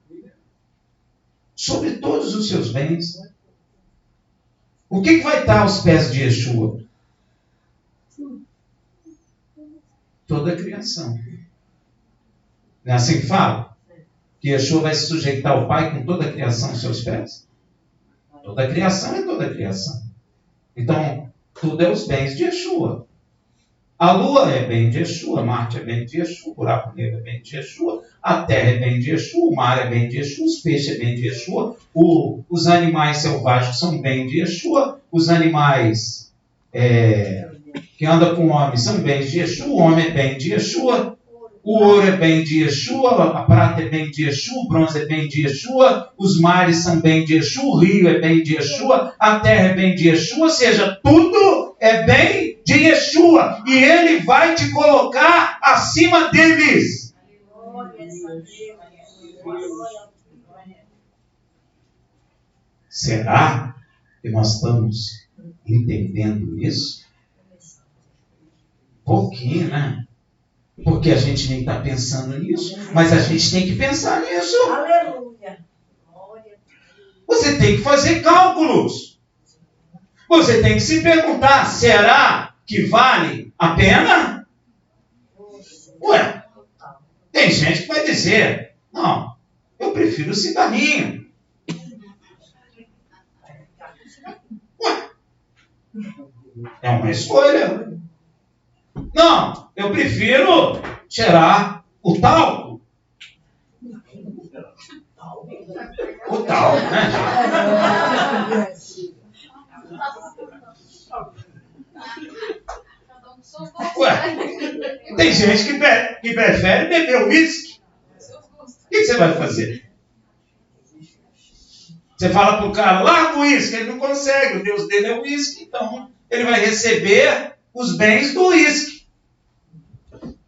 Sobre todos os seus bens. O que vai estar aos pés de Yeshua? Toda a criação. Não é assim que fala? Que Yeshua vai se sujeitar ao Pai com toda a criação aos seus pés? Toda a criação é toda a criação. Então, tudo é os bens de Yeshua. A lua é bem de Yeshua, Marte é bem de Yeshua, o buraco negro é bem de Yeshua, a terra é bem de Yeshua, o mar é bem de Yeshua, os peixes é bem de Yeshua, os animais selvagens são bem de Yeshua, os animais que andam com o homem são bens de Yeshua, o homem é bem de Yeshua, o ouro é bem de Yeshua, a prata é bem de Yeshua, o bronze é bem de Yeshua, os mares são bem de Yeshua, o rio é bem de Yeshua, a terra é bem de Yeshua, ou seja, tudo é bem de Yeshua. E Ele vai te colocar acima deles. Será que nós estamos entendendo isso? Pouquinho, né? Porque a gente nem está pensando nisso, mas a gente tem que pensar nisso. Aleluia. Você tem que fazer cálculos. Você tem que se perguntar, será que vale a pena? Ué, tem gente que vai dizer, não, eu prefiro o cigarrinho. Ué, é uma escolha. Não, eu prefiro cheirar o talco. O talco, né? Ué, tem gente que prefere beber uísque. O que você vai fazer? Você fala para o cara, larga o uísque, ele não consegue, o Deus dele é o uísque, então ele vai receber os bens do uísque.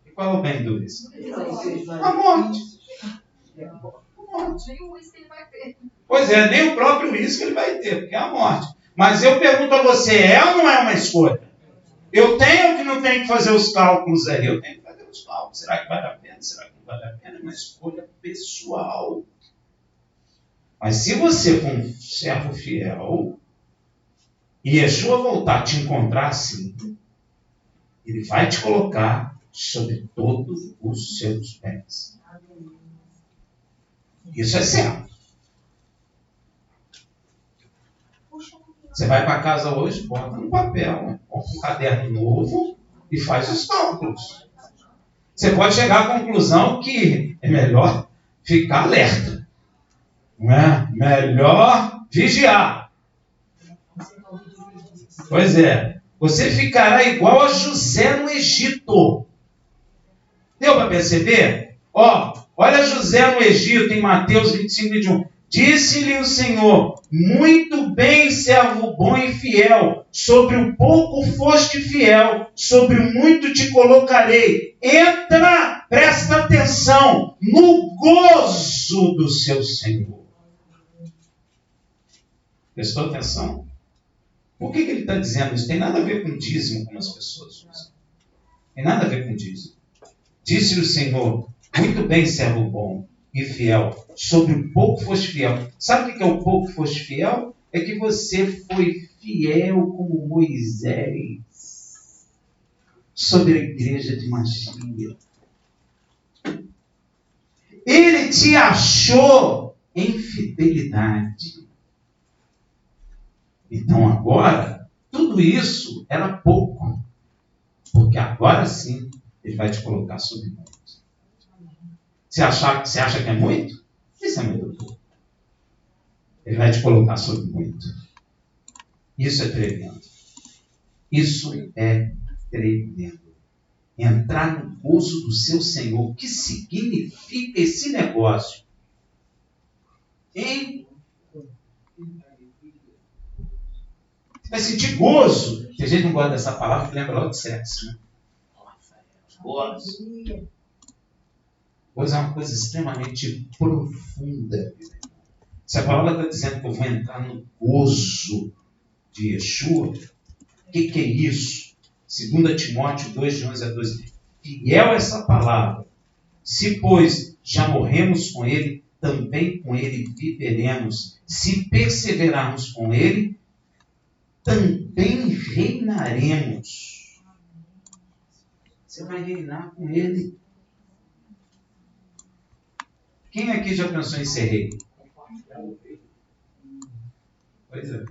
E qual é o bem do uísque? A morte. Nem o uísque ele vai ter. Pois é, nem o próprio uísque ele vai ter, porque é a morte. Mas eu pergunto a você, é ou não é uma escolha? Eu tenho que não tenho que fazer os cálculos aí? Eu tenho que fazer os cálculos. Será que vale a pena? Será que não vale a pena? É uma escolha pessoal. Mas se você for um servo fiel, e Yeshua voltar a te encontrar assim, Ele vai te colocar sobre todos os seus bens. Isso é certo. Você vai para casa hoje, bota no papel, bota um caderno novo e faz os cálculos. Você pode chegar à conclusão que é melhor ficar alerta. Não é? Melhor vigiar. Pois é. Você ficará igual a José no Egito. Deu para perceber? Olha José no Egito, em Mateus 25, 21. Disse-lhe o Senhor, muito bem, servo bom e fiel, sobre o pouco foste fiel, sobre o muito te colocarei. Entra, presta atenção, no gozo do seu Senhor. Prestou atenção? Por que ele está dizendo isso? Tem nada a ver com dízimo, como as pessoas usam. Tem nada a ver com dízimo. Disse-lhe o Senhor, muito bem, servo bom e fiel, sobre o pouco foste fiel. Sabe o que é o pouco foste fiel? É que você foi fiel como Moisés sobre a igreja de Mashiach. Ele te achou em fidelidade. Então agora, tudo isso era pouco. Porque agora sim, ele vai te colocar sobre muito. Você acha que é muito? Isso é muito pouco. Ele vai te colocar sobre muito. Isso é tremendo. Isso é tremendo. Entrar no gozo do seu Senhor. O que significa esse negócio? Hein? Você vai sentir gozo. Se a gente não gosta dessa palavra, lembra logo de sexo, né? Gozo. Gozo é uma coisa extremamente profunda. Se a palavra está dizendo que eu vou entrar no gozo de Yeshua, o que é isso? 2 Timóteo 2, de 11 a 12. Fiel essa palavra. Se, pois, já morremos com ele, também com ele viveremos. Se perseverarmos com ele, também reinaremos. Você vai reinar com ele. Quem aqui já pensou em ser rei? Pois é.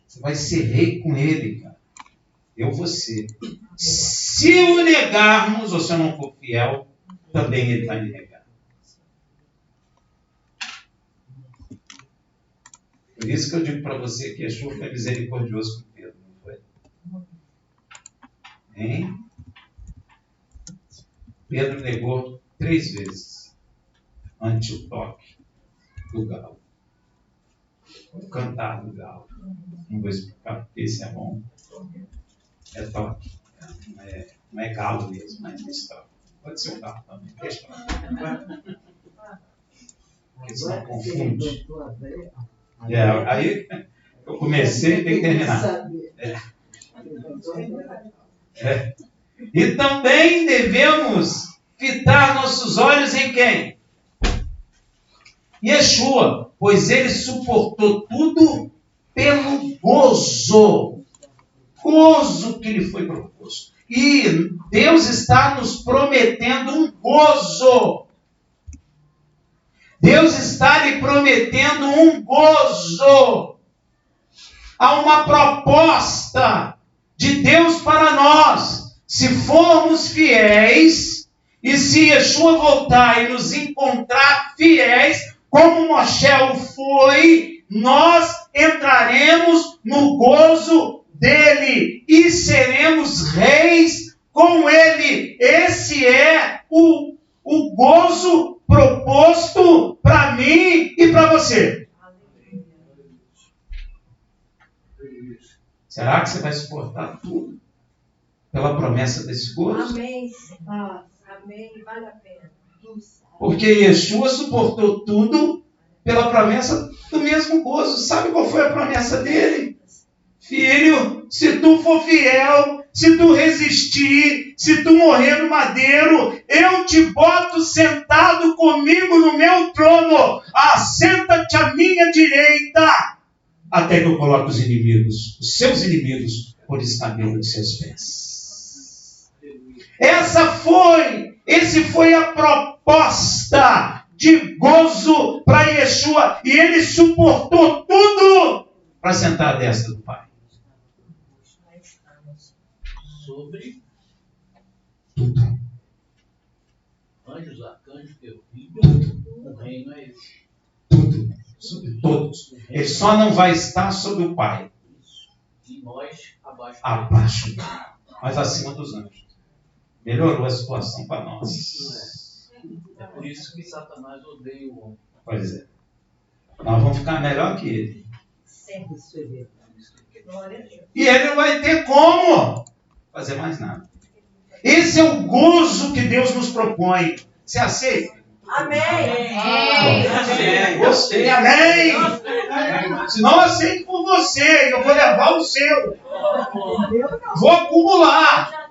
Você vai ser rei com ele, cara. Eu vou ser. Se o negarmos, ou se eu não for fiel, também ele vai me negar. Por isso que eu digo para você que Yeshua foi misericordioso com Pedro, não foi? Hein? Pedro negou 3 vezes ante o toque do galo. O cantar do galo. Não vou explicar porque isso é bom. É toque. Não é galo mesmo, mas é toque. Pode ser o galo também. Deixa pra lá. Porque senão confunde. Aí eu comecei e tem que terminar. E também devemos fitar nossos olhos em quem? Yeshua, pois ele suportou tudo pelo gozo que lhe foi proposto. E Deus está nos prometendo um gozo. Deus está lhe prometendo um gozo. Há uma proposta de Deus para nós. Se formos fiéis, e se Yeshua voltar e nos encontrar fiéis, como Moshe o foi, nós entraremos no gozo dele e seremos reis com ele. Esse é o gozo proposto para mim e para você. Será que você vai suportar tudo pela promessa desse gozo? Amém. Amém. Vale a pena. Porque Yeshua suportou tudo pela promessa do mesmo gozo. Sabe qual foi a promessa dele? Filho, se tu for fiel, se tu resistir, se tu morrer no madeiro, eu te boto sentado comigo no meu trono. Assenta-te à minha direita, até que eu coloque os inimigos, os seus inimigos, por escabelo de seus pés. Esse foi a proposta de gozo para Yeshua. E ele suportou tudo para sentar à destra do Pai. Sobre Tudo. anjos, arcanjos, querubins, o reino é esse. Tudo. Sobre todos. Ele só não vai estar sobre o Pai. E nós Abaixo dele. Mas acima dos anjos. Melhorou a situação para nós. É por isso que Satanás odeia o homem. Pois é. Nós vamos ficar melhor que ele. Sempre. Glória a Deus. E ele não vai ter como fazer mais nada. Esse é o gozo que Deus nos propõe. Você aceita? Amém. Amém. Gostei, amém. Se não, aceito por você. Eu vou levar o seu. Vou acumular.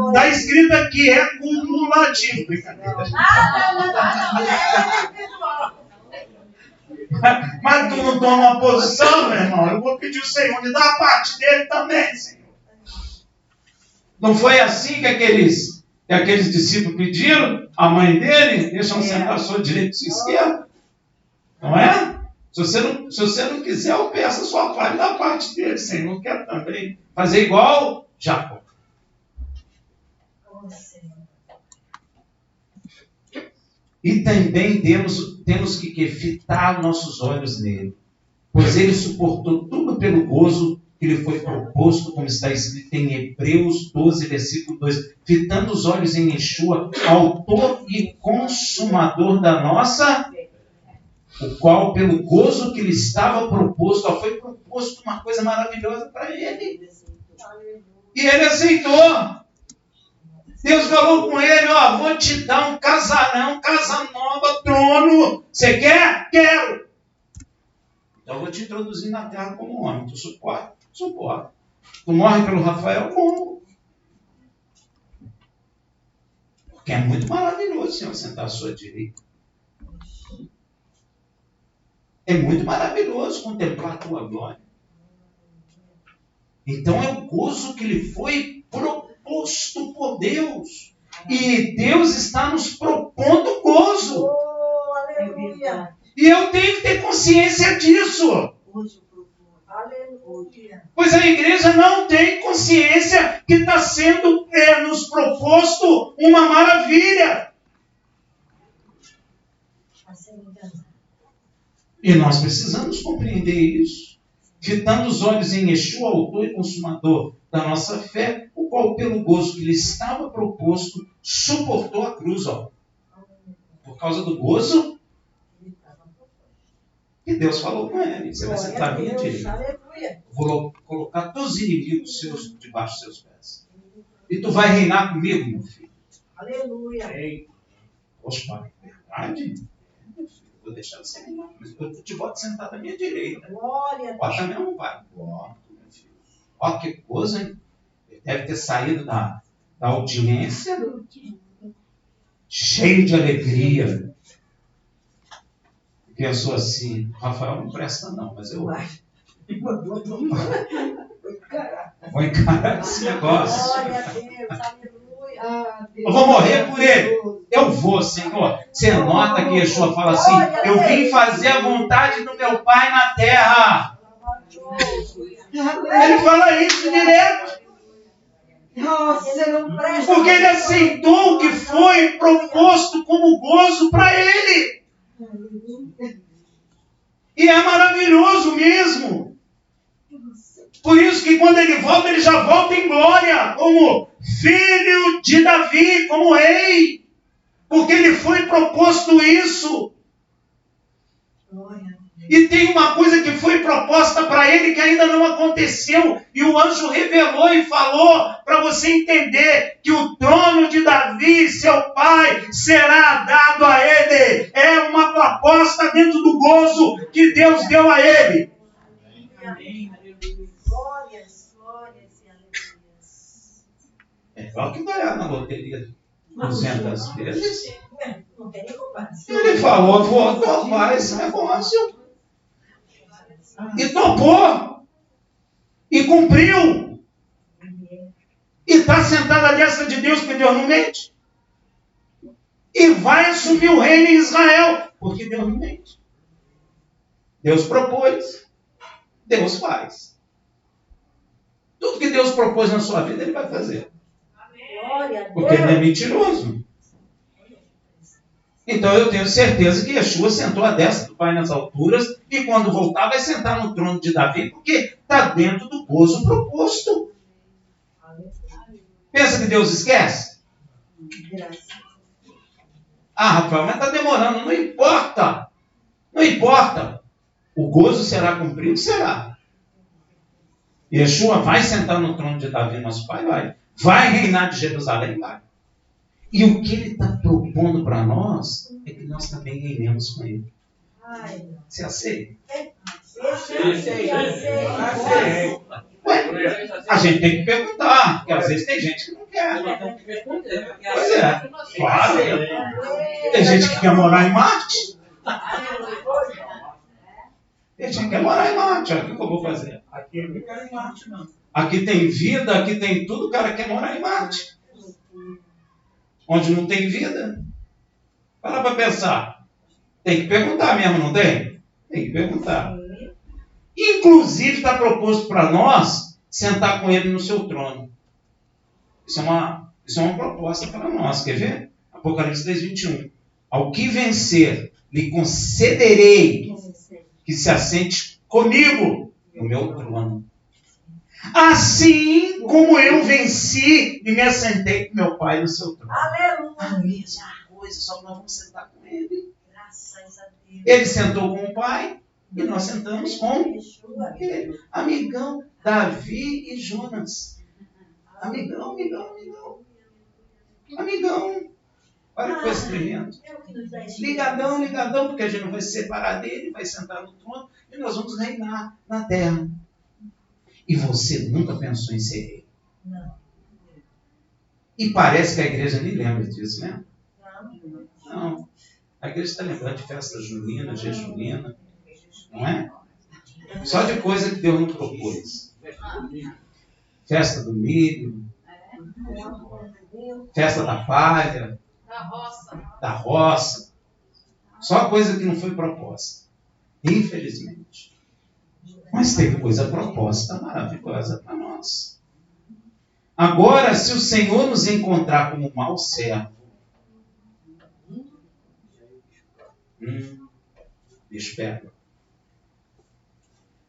Está escrito aqui, é cumulativo. Brincadeira. Mas tu não toma uma posição, meu irmão. Eu vou pedir o Senhor, me dá a parte dele também, Senhor. Não foi assim que aqueles discípulos pediram? A mãe dele, deixa eu sentar à sua direita e à sua esquerda. Não é? Se você não quiser, eu peço a sua parte, da parte dele, Senhor. Eu quero também fazer igual Jacó. E também temos que fitar nossos olhos nele, pois ele suportou tudo pelo gozo que lhe foi proposto, como está escrito em Hebreus 12, versículo 2, fitando os olhos em Yeshua, autor e consumador da nossa, o qual pelo gozo que lhe estava proposto, foi proposto uma coisa maravilhosa para ele, e ele aceitou. Deus falou com ele, vou te dar um casarão, casa nova, trono. Você quer? Quero. Então eu vou te introduzir na terra como homem. Tu suporta? Suporta. Tu morre pelo Rafael? Morro. Porque é muito maravilhoso, Senhor, sentar à sua direita. É muito maravilhoso contemplar a tua glória. Então é o gozo que lhe foi proposto por Deus. E Deus está nos propondo gozo. Oh, aleluia. E eu tenho que ter consciência disso. Aleluia. Pois a igreja não tem consciência que está sendo nos proposto uma maravilha. E nós precisamos compreender isso. Fitando os olhos em Yeshua, autor e consumador da nossa fé, o qual, pelo gozo que lhe estava proposto, suportou a cruz. Por causa do gozo que Deus falou com ele. Você vai sentar à minha direita. Vou colocar todos os inimigos seus debaixo dos seus pés. E tu vai reinar comigo, meu filho. Aleluia. Poxa, pai, verdade? Vou deixar você reinar. Mas eu te boto sentado à minha direita. Glória. Bota mesmo, pai. Bota, meu filho. Ó, que coisa, hein? Ele deve ter saído da audiência cheio de alegria. Pensou assim, Rafael não presta não, mas eu vou encarar esse negócio. Glória a Deus, aleluia. Eu vou morrer por ele. Eu vou, Senhor. Você nota que Yeshua fala assim, eu vim fazer a vontade do meu Pai na terra. Ele fala isso direto. Porque ele aceitou o que foi proposto como gozo para ele. E é maravilhoso mesmo. Por isso que quando ele volta, ele já volta em glória, como filho de Davi, como rei. Porque ele foi proposto isso. E tem uma coisa que foi proposta para ele que ainda não aconteceu. E o anjo revelou e falou para você entender que o trono de Davi, seu pai, será dado a ele. É uma proposta dentro do gozo que Deus deu a ele. Glórias, glórias e alegrias. É igual que ganhar na loteria 200 vezes. Não tem nem comparação. Ele falou, vou topar esse negócio. E topou. E cumpriu. E está sentado à destra de Deus, porque Deus não mente. E vai assumir o reino em Israel, porque Deus não mente. Deus propôs. Deus faz. Tudo que Deus propôs na sua vida, Ele vai fazer. Glória a Deus. Porque Ele não é mentiroso. Então eu tenho certeza que Yeshua sentou à destra do Pai nas alturas e quando voltar vai sentar no trono de Davi, porque está dentro do gozo proposto. Pensa que Deus esquece? Ah, Rafael, mas está demorando. Não importa. Não importa. O gozo será cumprido? Será. Yeshua vai sentar no trono de Davi, nosso Pai? Vai. Vai reinar de Jerusalém? Vai. E o que ele está propondo para nós é que nós também reinemos com ele. Você aceita? Ué, a gente tem que perguntar, porque às vezes tem gente que não quer. Pois é, claro. Tem gente que quer morar em Marte. Tem gente que quer morar em Marte. Olha, o que eu vou fazer? Aqui eu não quero em Marte, não. Aqui tem vida, aqui tem tudo, o cara quer morar em Marte. Onde não tem vida. Para pensar. Tem que perguntar mesmo, não tem? Tem que perguntar. Inclusive está proposto para nós sentar com ele no seu trono. Isso é uma proposta para nós. Quer ver? Apocalipse 3:21. Ao que vencer, lhe concederei que se assente comigo no meu trono. Assim como eu venci e me assentei com meu Pai no seu trono. Aleluia. A mesma coisa, só que nós vamos sentar com ele. Graças a Deus. Ele sentou com o Pai e nós sentamos com ele. Amigão, Davi e Jonas. Amigão. Olha que coisa tremenda. Ligadão, porque a gente não vai se separar dele, vai sentar no trono e nós vamos reinar na terra. E você nunca pensou em ser rei? Não. E parece que a igreja nem lembra disso, né? Não. A igreja está lembrando de festa junina, jejunina, não é? Só de coisa que Deus não propôs. Festa do milho, festa da palha, da roça. Só coisa que não foi proposta. Infelizmente. Mas tem coisa proposta maravilhosa para nós. Agora, se o Senhor nos encontrar como mau servo, bicho pega.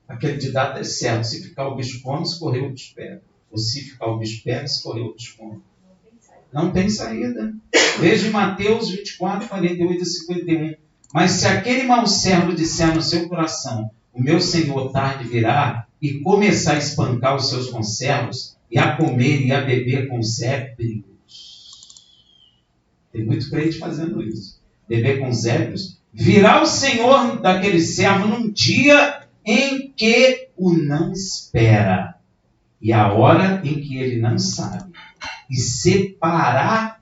Aquele ditado é certo. Se ficar o bicho come, se correr o bicho pega. Ou se ficar o bicho pega, se correr o bicho come. Não tem saída. Veja em Mateus 24, 48 e 51. Mas se aquele mau servo disser no seu coração, o meu Senhor tarde virá, e começar a espancar os seus conservos, e a comer e a beber com zébrios. Tem muito crente fazendo isso. Beber com zébrios. Virá o Senhor daquele servo num dia em que o não espera, e a hora em que ele não sabe, e separá-lo-á,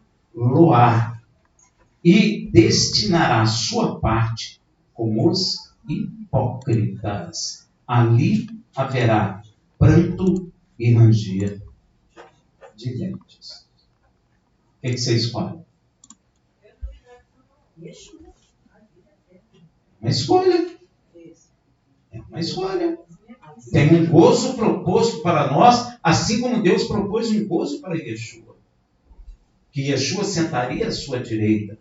e destinará a sua parte com os hipócritas. Ali haverá pranto e ranger de dentes. O que você escolhe? Uma escolha. É uma escolha. Tem um gozo proposto para nós, assim como Deus propôs um gozo para Yeshua. Que Yeshua sentaria à sua direita.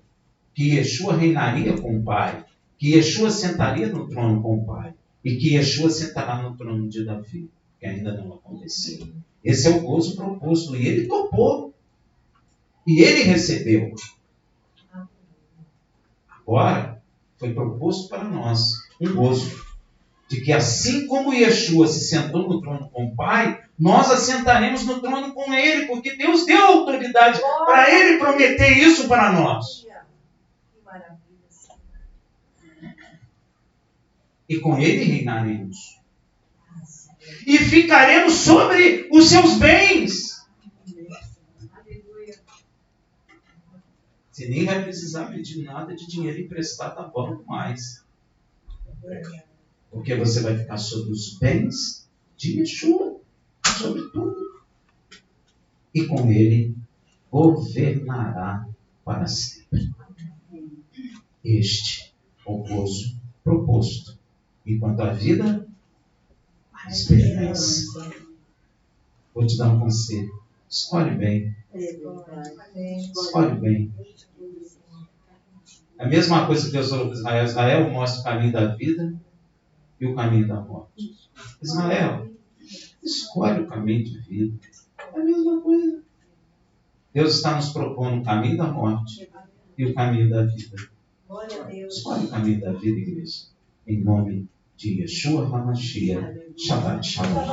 Que Yeshua reinaria com o Pai. Que Yeshua sentaria no trono com o Pai. E que Yeshua sentará no trono de Davi. Que ainda não aconteceu. Esse é o gozo proposto. E ele topou. E ele recebeu. Agora, foi proposto para nós um gozo. De que assim como Yeshua se sentou no trono com o Pai, nós assentaremos no trono com Ele, porque Deus deu autoridade para Ele prometer isso para nós. E com Ele reinaremos. E ficaremos sobre os seus bens. Você nem vai precisar pedir nada de dinheiro emprestado a banco mais. Porque você vai ficar sobre os bens de Yeshua, sobre tudo. E com ele governará para sempre. Este é o gozo proposto. Enquanto a vida, a esperança. Vou te dar um conselho. Escolhe bem. Escolhe bem. É a mesma coisa que Deus falou para Israel. Israel mostra o caminho da vida e o caminho da morte. Israel, escolhe o caminho de vida. É a mesma coisa. Deus está nos propondo o caminho da morte e o caminho da vida. Escolhe o caminho da vida, igreja. Em nome de Yeshua HaMashiach. Shabbat Shalom.